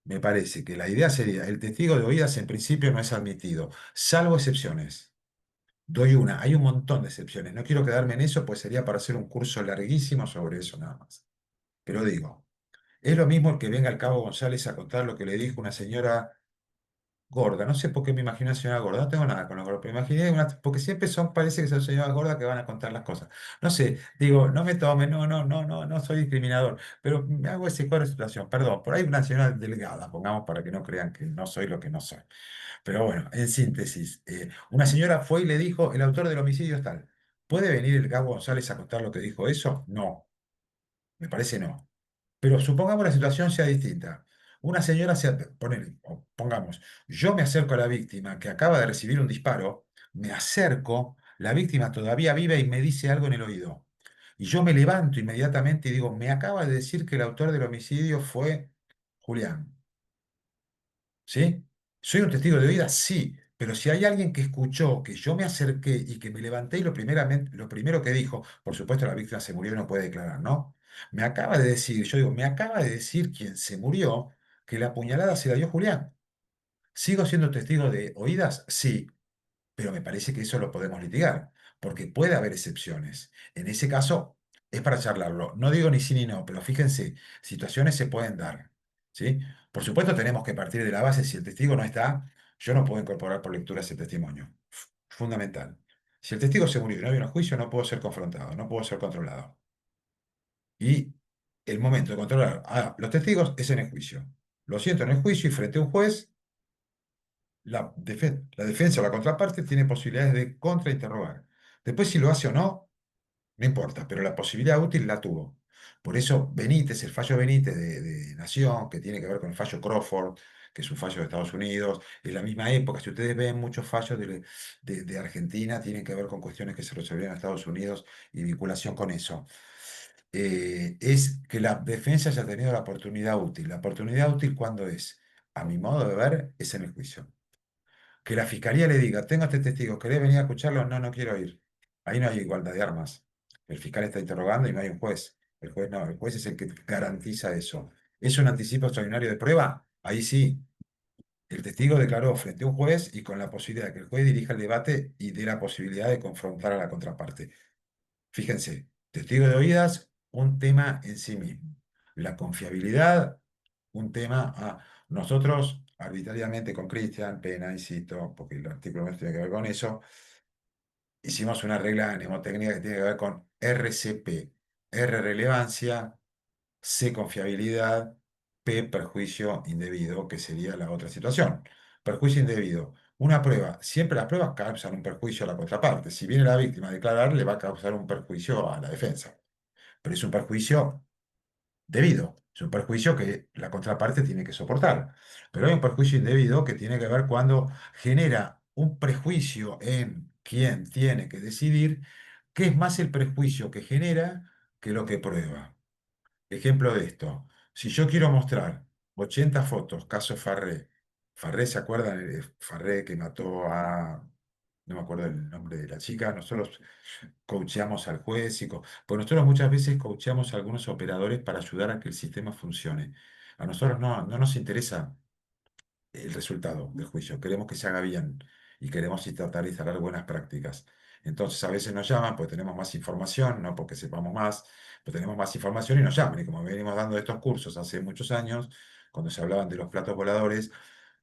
me parece que la idea sería, el testigo de oídas en principio no es admitido, salvo excepciones. Doy una, hay un montón de excepciones, no quiero quedarme en eso, pues sería para hacer un curso larguísimo sobre eso nada más. Pero digo, es lo mismo el que venga el cabo González a contar lo que le dijo una señora gorda. No sé por qué me imaginé una señora gorda. No tengo nada con los gordos, pero imaginé una, porque siempre son, parece que son señoras gordas que van a contar las cosas. No sé, digo, no me tomen, no soy discriminador, pero me hago ese cuadro de situación. Perdón, por ahí una señora delgada, pongamos para que no crean que no soy lo que no soy. Pero bueno, en síntesis, una señora fue y le dijo, el autor del homicidio es tal. ¿Puede venir el Gabo González a contar lo que dijo eso? No, me parece no. Pero supongamos la situación sea distinta. Una señora o pongamos, yo me acerco a la víctima que acaba de recibir un disparo, me acerco, la víctima todavía vive y me dice algo en el oído. Y yo me levanto inmediatamente y digo, me acaba de decir que el autor del homicidio fue Julián. ¿Sí? ¿Soy un testigo de oídas? Sí, pero si hay alguien que escuchó que yo me acerqué y que me levanté y lo primero que dijo, por supuesto la víctima se murió y no puede declarar, ¿no? Me acaba de decir, yo digo, me acaba de decir quien se murió que la puñalada se la dio Julián. ¿Sigo siendo testigo de oídas? Sí, pero me parece que eso lo podemos litigar, porque puede haber excepciones. En ese caso, es para charlarlo. No digo ni sí ni no, pero fíjense, situaciones se pueden dar, ¿sí? Por supuesto, tenemos que partir de la base, si el testigo no está, yo no puedo incorporar por lectura ese testimonio. Fundamental. Si el testigo se murió y no hay un juicio, no puedo ser confrontado, no puedo ser controlado. Y el momento de controlar a los testigos es en el juicio. Lo siento en el juicio y frente a un juez la defensa o la contraparte tiene posibilidades de contrainterrogar. Después, si lo hace o no, no importa, pero la posibilidad útil la tuvo. Por eso, Benítez, el fallo Benítez de Nación, que tiene que ver con el fallo Crawford, que es un fallo de Estados Unidos, en la misma época, si ustedes ven muchos fallos de Argentina, tienen que ver con cuestiones que se resolvieron en Estados Unidos y vinculación con eso. Es que la defensa haya tenido la oportunidad útil. La oportunidad útil, ¿cuándo es? A mi modo de ver, es en el juicio. Que la fiscalía le diga, tengo este testigo, ¿querés venir a escucharlo? No, no quiero ir. Ahí no hay igualdad de armas. El fiscal está interrogando y no hay un juez. El juez no, el juez es el que garantiza eso. ¿Es un anticipo extraordinario de prueba? Ahí sí. El testigo declaró frente a un juez y con la posibilidad de que el juez dirija el debate y dé la posibilidad de confrontar a la contraparte. Fíjense, testigo de oídas, un tema en sí mismo. La confiabilidad, un tema a nosotros, arbitrariamente con Cristian, pena, insisto, porque el artículo no tiene que ver con eso, hicimos una regla mnemotécnica que tiene que ver con RCP. R relevancia, C confiabilidad, P perjuicio indebido, que sería la otra situación. Perjuicio indebido. Una prueba, siempre las pruebas causan un perjuicio a la contraparte. Si viene la víctima a declarar, le va a causar un perjuicio a la defensa. Pero es un perjuicio debido. Es un perjuicio que la contraparte tiene que soportar. Pero hay un perjuicio indebido que tiene que ver cuando genera un prejuicio en quien tiene que decidir, que es más el prejuicio que genera que lo que prueba. Ejemplo de esto, si yo quiero mostrar 80 fotos, caso Farré, Farré, ¿se acuerdan? Farré que mató a, no me acuerdo el nombre de la chica, nosotros coacheamos al juez, pues nosotros muchas veces coacheamos a algunos operadores para ayudar a que el sistema funcione. A nosotros no nos interesa el resultado del juicio, queremos que se haga bien. y queremos tratar de instalar buenas prácticas. Entonces a veces nos llaman porque tenemos más información, no porque sepamos más, pero tenemos más información y nos llaman. Y como venimos dando estos cursos hace muchos años, cuando se hablaban de los platos voladores,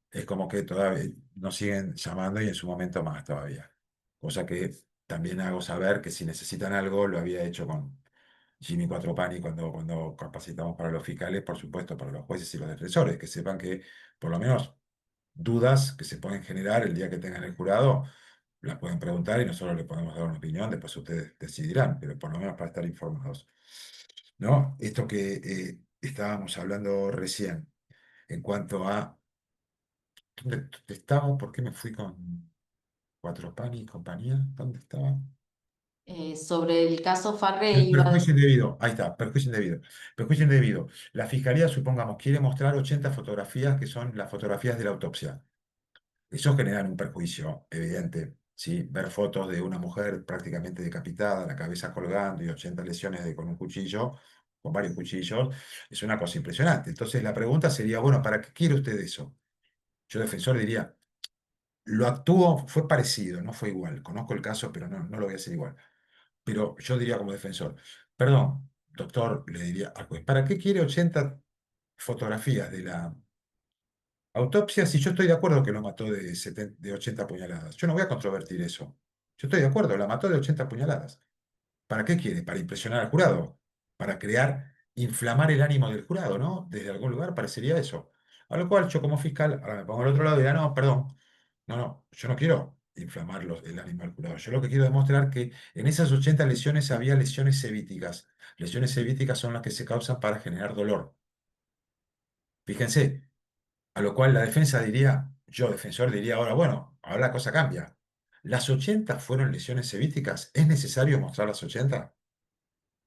es como que todavía nos siguen llamando y en su momento más todavía. Cosa que también hago saber que si necesitan algo, lo había hecho con Jimmy Cuatro Pani cuando capacitamos para los fiscales, por supuesto, para los jueces y los defensores, que sepan que por lo menos dudas que se pueden generar el día que tengan el jurado, las pueden preguntar y nosotros le podemos dar una opinión, después ustedes decidirán, pero por lo menos para estar informados. ¿No? Esto que estábamos hablando recién en cuanto a ¿dónde estaba? ¿Por qué me fui con Cuatro Pani y compañía? ¿Dónde estaba? Sobre el caso Farré El iba. perjuicio indebido. Ahí está, perjuicio indebido. Perjuicio indebido. La fiscalía, supongamos, quiere mostrar 80 fotografías que son las fotografías de la autopsia. Eso genera un perjuicio evidente, ¿sí? Ver fotos de una mujer prácticamente decapitada, la cabeza colgando y 80 lesiones con un cuchillo, con varios cuchillos, es una cosa impresionante. Entonces la pregunta sería, bueno, ¿para qué quiere usted eso? Yo, defensor, diría, lo actuó, fue parecido, no fue igual. Conozco el caso, pero no lo voy a hacer igual. Pero yo diría como defensor, perdón, doctor, le diría al juez, ¿para qué quiere 80 fotografías de la autopsia si yo estoy de acuerdo que lo mató de 80 puñaladas? Yo no voy a controvertir eso. Yo estoy de acuerdo, la mató de 80 puñaladas. ¿Para qué quiere? Para impresionar al jurado, para crear, inflamar el ánimo del jurado, ¿no? Desde algún lugar parecería eso. A lo cual yo como fiscal, ahora me pongo al otro lado y digo, no, perdón, no, yo no quiero inflamar el ánimo del jurado. Yo lo que quiero demostrar que en esas 80 lesiones había lesiones sebíticas. Lesiones sebíticas son las que se causan para generar dolor. Fíjense, a lo cual la defensa diría, yo defensor diría ahora, bueno, ahora la cosa cambia. ¿Las 80 fueron lesiones sebíticas? ¿Es necesario mostrar las 80?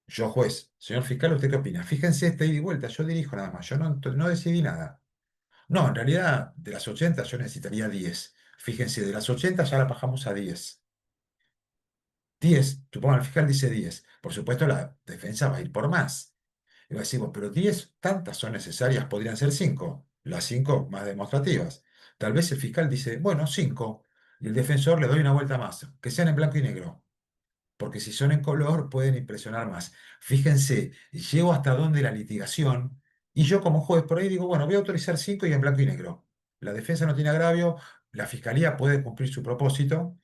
Yo, juez, señor fiscal, ¿usted qué opina? Fíjense esta ida y vuelta, yo dirijo nada más, yo no decidí nada. No, en realidad, de las 80 yo necesitaría 10. Fíjense, de las 80 ya la bajamos a 10. 10, supongo el fiscal dice 10. Por supuesto, la defensa va a ir por más. Y va a decir, "Bueno, pero 10, tantas son necesarias, podrían ser 5. Las 5 más demostrativas. Tal vez el fiscal dice, bueno, 5. Y el defensor le doy una vuelta más, que sean en blanco y negro, porque si son en color pueden impresionar más. Fíjense, llego hasta donde la litigación, y yo como juez por ahí digo, bueno, voy a autorizar 5 y en blanco y negro. La defensa no tiene agravio, la fiscalía puede cumplir su propósito,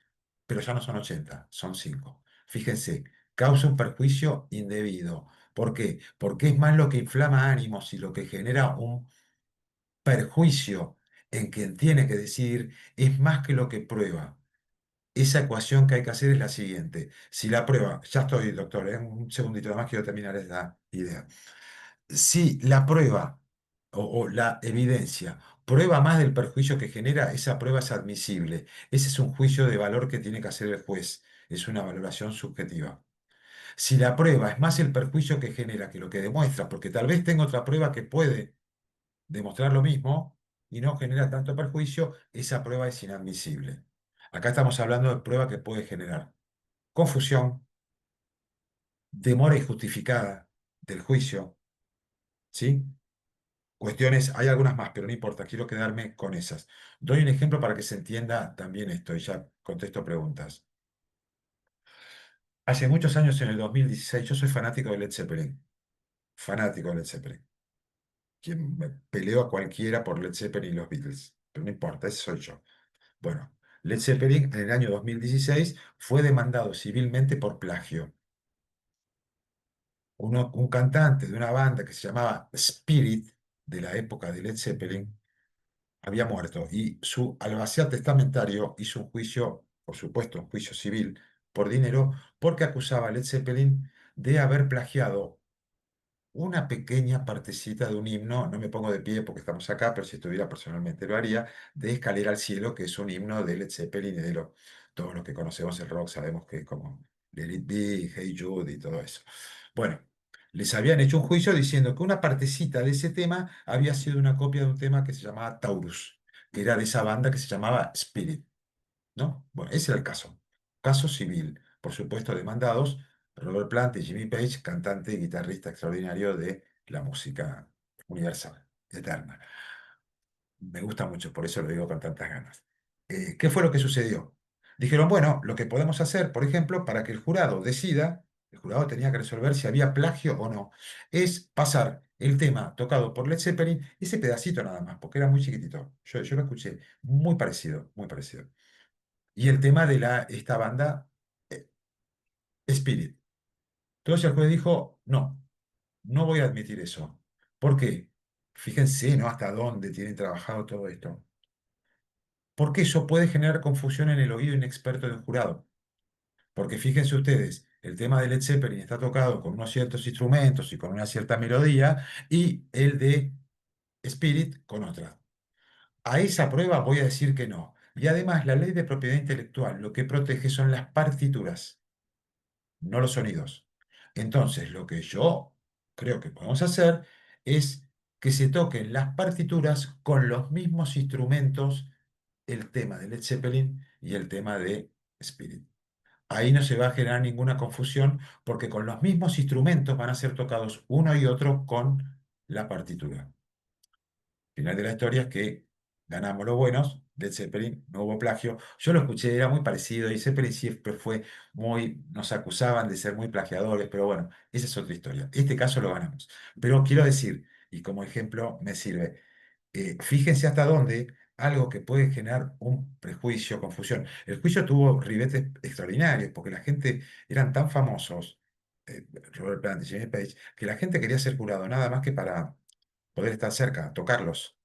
pero ya no son 80, son 5. Fíjense, causa un perjuicio indebido. ¿Por qué? Porque es más lo que inflama ánimos y lo que genera un perjuicio en quien tiene que decidir, es más que lo que prueba. Esa ecuación que hay que hacer es la siguiente. Si la prueba, ya estoy, doctor, un segundito nada más quiero terminar esta idea. Si la prueba o la evidencia prueba más del perjuicio que genera, esa prueba es admisible. Ese es un juicio de valor que tiene que hacer el juez. Es una valoración subjetiva. Si la prueba es más el perjuicio que genera que lo que demuestra, porque tal vez tengo otra prueba que puede demostrar lo mismo y no genera tanto perjuicio, esa prueba es inadmisible. Acá estamos hablando de prueba que puede generar confusión, demora injustificada del juicio, ¿sí? Cuestiones, hay algunas más, pero no importa, quiero quedarme con esas. Doy un ejemplo para que se entienda también esto y ya contesto preguntas. Hace muchos años, en el 2016, yo soy fanático de Led Zeppelin, fanático de Led Zeppelin. ¿Quién me peleo a cualquiera por Led Zeppelin y los Beatles? Pero no importa, ese soy yo. Bueno, Led Zeppelin en el año 2016 fue demandado civilmente por plagio. Un cantante de una banda que se llamaba Spirit, de la época de Led Zeppelin, había muerto y su albacea testamentario hizo un juicio, por supuesto, un juicio civil por dinero, porque acusaba a Led Zeppelin de haber plagiado una pequeña partecita de un himno, no me pongo de pie porque estamos acá, pero si estuviera personalmente lo haría, de Escalera al Cielo, que es un himno de Led Zeppelin y de todos los que conocemos el rock sabemos que es como Let It Be, Hey Jude y todo eso. Bueno, les habían hecho un juicio diciendo que una partecita de ese tema había sido una copia de un tema que se llamaba Taurus, que era de esa banda que se llamaba Spirit, ¿no? Bueno, ese era el caso. Caso civil, por supuesto, demandados Robert Plant y Jimmy Page, cantante y guitarrista extraordinario de la música universal, eterna. Me gusta mucho, por eso lo digo con tantas ganas. ¿Qué fue lo que sucedió? Dijeron, bueno, lo que podemos hacer, por ejemplo, para que el jurado decida, el jurado tenía que resolver si había plagio o no, es pasar el tema tocado por Led Zeppelin, ese pedacito nada más, porque era muy chiquitito. Yo lo escuché, muy parecido, muy parecido. Y el tema de esta banda, eh, Spirit. Entonces el juez dijo, no, no voy a admitir eso. ¿Por qué? Fíjense, ¿no? Hasta dónde tienen trabajado todo esto. Porque eso puede generar confusión en el oído inexperto del jurado. Porque fíjense ustedes, el tema de Led Zeppelin está tocado con unos ciertos instrumentos y con una cierta melodía, y el de Spirit con otra. A esa prueba voy a decir que no. Y además, la ley de propiedad intelectual lo que protege son las partituras, no los sonidos. Entonces, lo que yo creo que podemos hacer es que se toquen las partituras con los mismos instrumentos, el tema de Led Zeppelin y el tema de Spirit. Ahí no se va a generar ninguna confusión porque con los mismos instrumentos van a ser tocados uno y otro con la partitura. Final de la historia es que ganamos los buenos, Led Zeppelin, no hubo plagio. Yo lo escuché, era muy parecido y Zeppelin siempre fue muy, nos acusaban de ser muy plagiadores, pero bueno, esa es otra historia. Este caso lo ganamos. Pero quiero decir, y como ejemplo me sirve, fíjense hasta dónde algo que puede generar un prejuicio, confusión. El juicio tuvo ribetes extraordinarios porque la gente eran tan famosos, Robert Plant y Jimmy Page, que la gente quería ser jurado nada más que para poder estar cerca, tocarlos,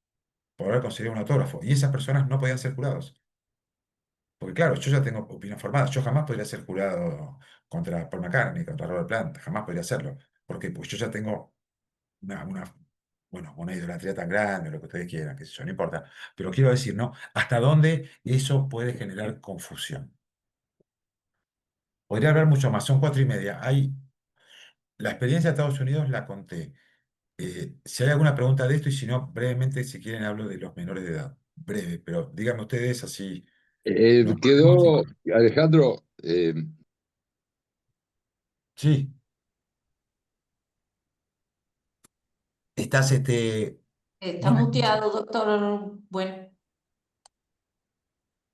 poder conseguir un autógrafo. Y esas personas no podían ser jurados. Porque claro, yo ya tengo opinión formada. Yo jamás podría ser jurado contra Paul McCartney, contra Robert Plant. Jamás podría hacerlo. Porque pues yo ya tengo bueno, una idolatría tan grande, lo que ustedes quieran, que eso no importa. Pero quiero decir, ¿no? ¿Hasta dónde eso puede generar confusión? Podría hablar mucho más, son 4:30. La experiencia de Estados Unidos la conté. Si hay alguna pregunta de esto, y si no, brevemente, si quieren, hablo de los menores de edad. Breve, pero díganme ustedes así nos ponemos Quedó, Alejandro, Sí, estás Está dime. muteado, doctor. Bueno,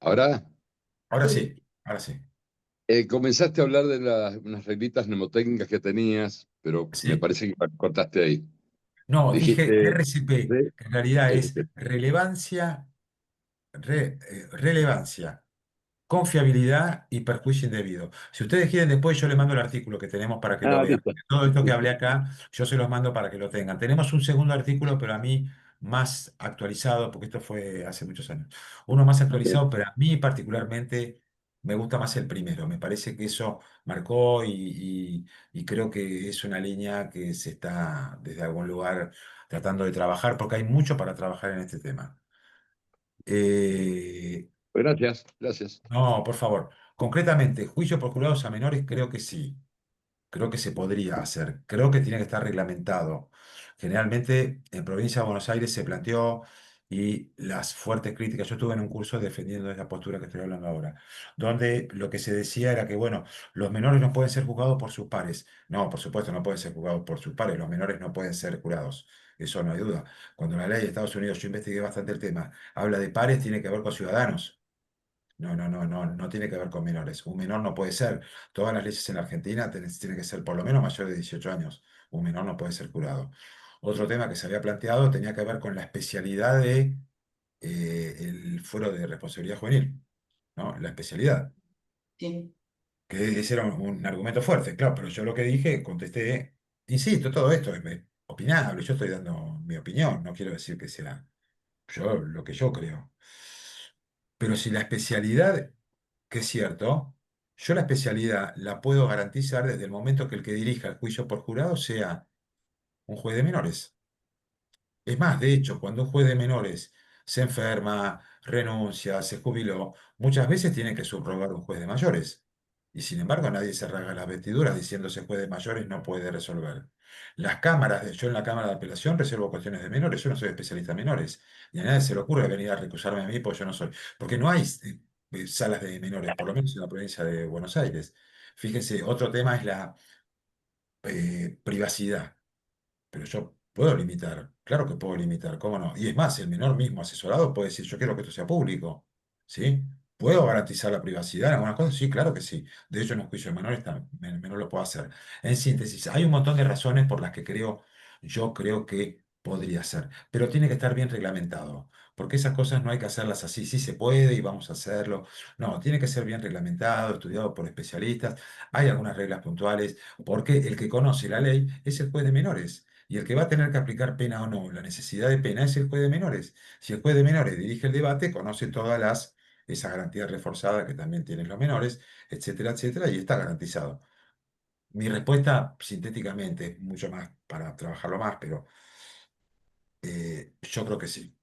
ahora Ahora sí, sí, ahora sí. comenzaste a hablar de unas reglitas mnemotécnicas que tenías, pero me Sí. parece que cortaste ahí. No, dije Dijiste, RCP, re- que en realidad es este, relevancia, relevancia, confiabilidad y perjuicio indebido. Si ustedes quieren, después yo les mando el artículo que tenemos para que lo vean. listo, Todo esto que hablé listo. acá, yo se los mando para que lo tengan. Tenemos un segundo artículo, pero a mí más actualizado, porque esto fue hace muchos años. Uno más Bien. actualizado, pero a mí particularmente me gusta más el primero. Me parece que eso marcó y creo que es una línea que se está desde algún lugar tratando de trabajar, porque hay mucho para trabajar en este tema. Eh, Gracias, gracias. no, por favor. Concretamente, juicio por jurados a menores, creo que sí. Creo que se podría hacer. Creo que tiene que estar reglamentado. Generalmente en provincia de Buenos Aires se planteó y las fuertes críticas. Yo estuve en un curso defendiendo esa postura que estoy hablando ahora, donde lo que se decía era que, bueno, los menores no pueden ser juzgados por sus pares. No, por supuesto, no pueden ser juzgados por sus pares. Los menores no pueden ser jurados. Eso no hay duda. Cuando la ley de Estados Unidos, yo investigué bastante el tema, habla de pares, tiene que ver con ciudadanos. No, no, no, no, no tiene que ver con menores. Un menor no puede ser. Todas las leyes en Argentina tienen que ser por lo menos mayor de 18 años. Un menor no puede ser jurado. Otro tema que se había planteado tenía que ver con la especialidad de el fuero de responsabilidad juvenil, ¿no? La especialidad, sí. que ese era un argumento fuerte, claro, pero yo lo que dije, contesté, insisto, todo esto es opinable, yo estoy dando mi opinión, no quiero decir que sea yo lo que yo creo. Pero si la especialidad, que es cierto, yo la especialidad la puedo garantizar desde el momento que el que dirija el juicio por jurado sea un juez de menores. Es más, de hecho, cuando un juez de menores se enferma, renuncia, se jubiló, muchas veces tiene que subrogar un juez de mayores. Y sin embargo, nadie se rasga las vestiduras diciendo ese juez de mayores no puede resolver. Las cámaras, yo en la Cámara de Apelación resuelvo cuestiones de menores, yo no soy especialista en menores. Y a nadie se le ocurre venir a recusarme a mí, pues yo no soy. Porque no hay salas de menores, por lo menos en la provincia de Buenos Aires. Fíjese, otro tema es la privacidad. Pero yo puedo limitar, claro que puedo limitar, ¿cómo no? Y es más, el menor mismo asesorado puede decir, yo quiero que esto sea público. ¿sí? ¿Puedo garantizar la privacidad en algunas cosas? Sí, claro que sí. De hecho, en los juicios menores menor lo puedo hacer. En síntesis, hay un montón de razones por las que yo creo que podría ser, pero tiene que estar bien reglamentado, porque esas cosas no hay que hacerlas así. Sí se puede y vamos a hacerlo. No, tiene que ser bien reglamentado, estudiado por especialistas. Hay algunas reglas puntuales, porque el que conoce la ley es el juez de menores. Y el que va a tener que aplicar pena o no, la necesidad de pena es el juez de menores. Si el juez de menores dirige el debate, conoce esa garantía reforzada que también tienen los menores, etcétera, etcétera, y está garantizado. Mi respuesta, sintéticamente, es mucho más para trabajarlo más, pero yo creo que sí.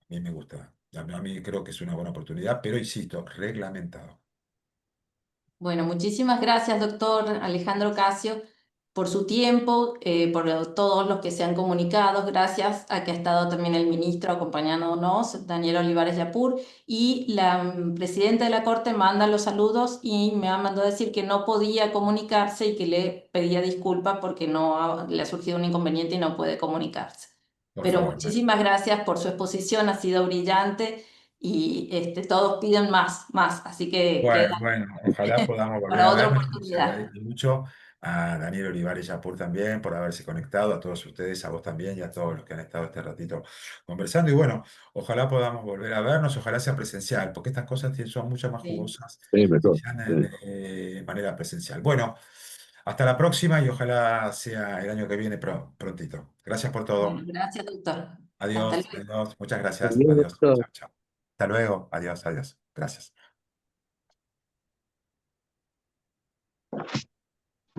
A mí me gusta. A mí creo que es una buena oportunidad, pero insisto, reglamentado. Bueno, muchísimas gracias, doctor Alejandro Casio, por su tiempo, por todos los que se han comunicado. Gracias a que ha estado también el ministro acompañándonos, Daniel Olivares Yapur, y la presidenta de la Corte manda los saludos y me ha mandado a decir que no podía comunicarse y que le pedía disculpas porque no le ha surgido un inconveniente y no puede comunicarse. Por Pero favor. muchísimas gracias por su exposición, ha sido brillante y todos piden más, más, así que queda Bueno, bueno, ojalá podamos volver para a otra vernos. Les oportunidad. agradezco mucho a Daniel Olivares Yapur también por haberse conectado, a todos ustedes, a vos también y a todos los que han estado este ratito conversando. Y bueno, ojalá podamos volver a vernos, ojalá sea presencial, porque estas cosas son mucho más Sí. jugosas Sí, si mejor. sean Sí. de manera presencial. Bueno, hasta la próxima y ojalá sea el año que viene prontito. Gracias por Bueno, todo. gracias, doctor. Hasta Adiós, luego. adiós, muchas gracias. Adiós, Adiós. doctor. Chao, chao. Hasta luego. Adiós, adiós. Gracias.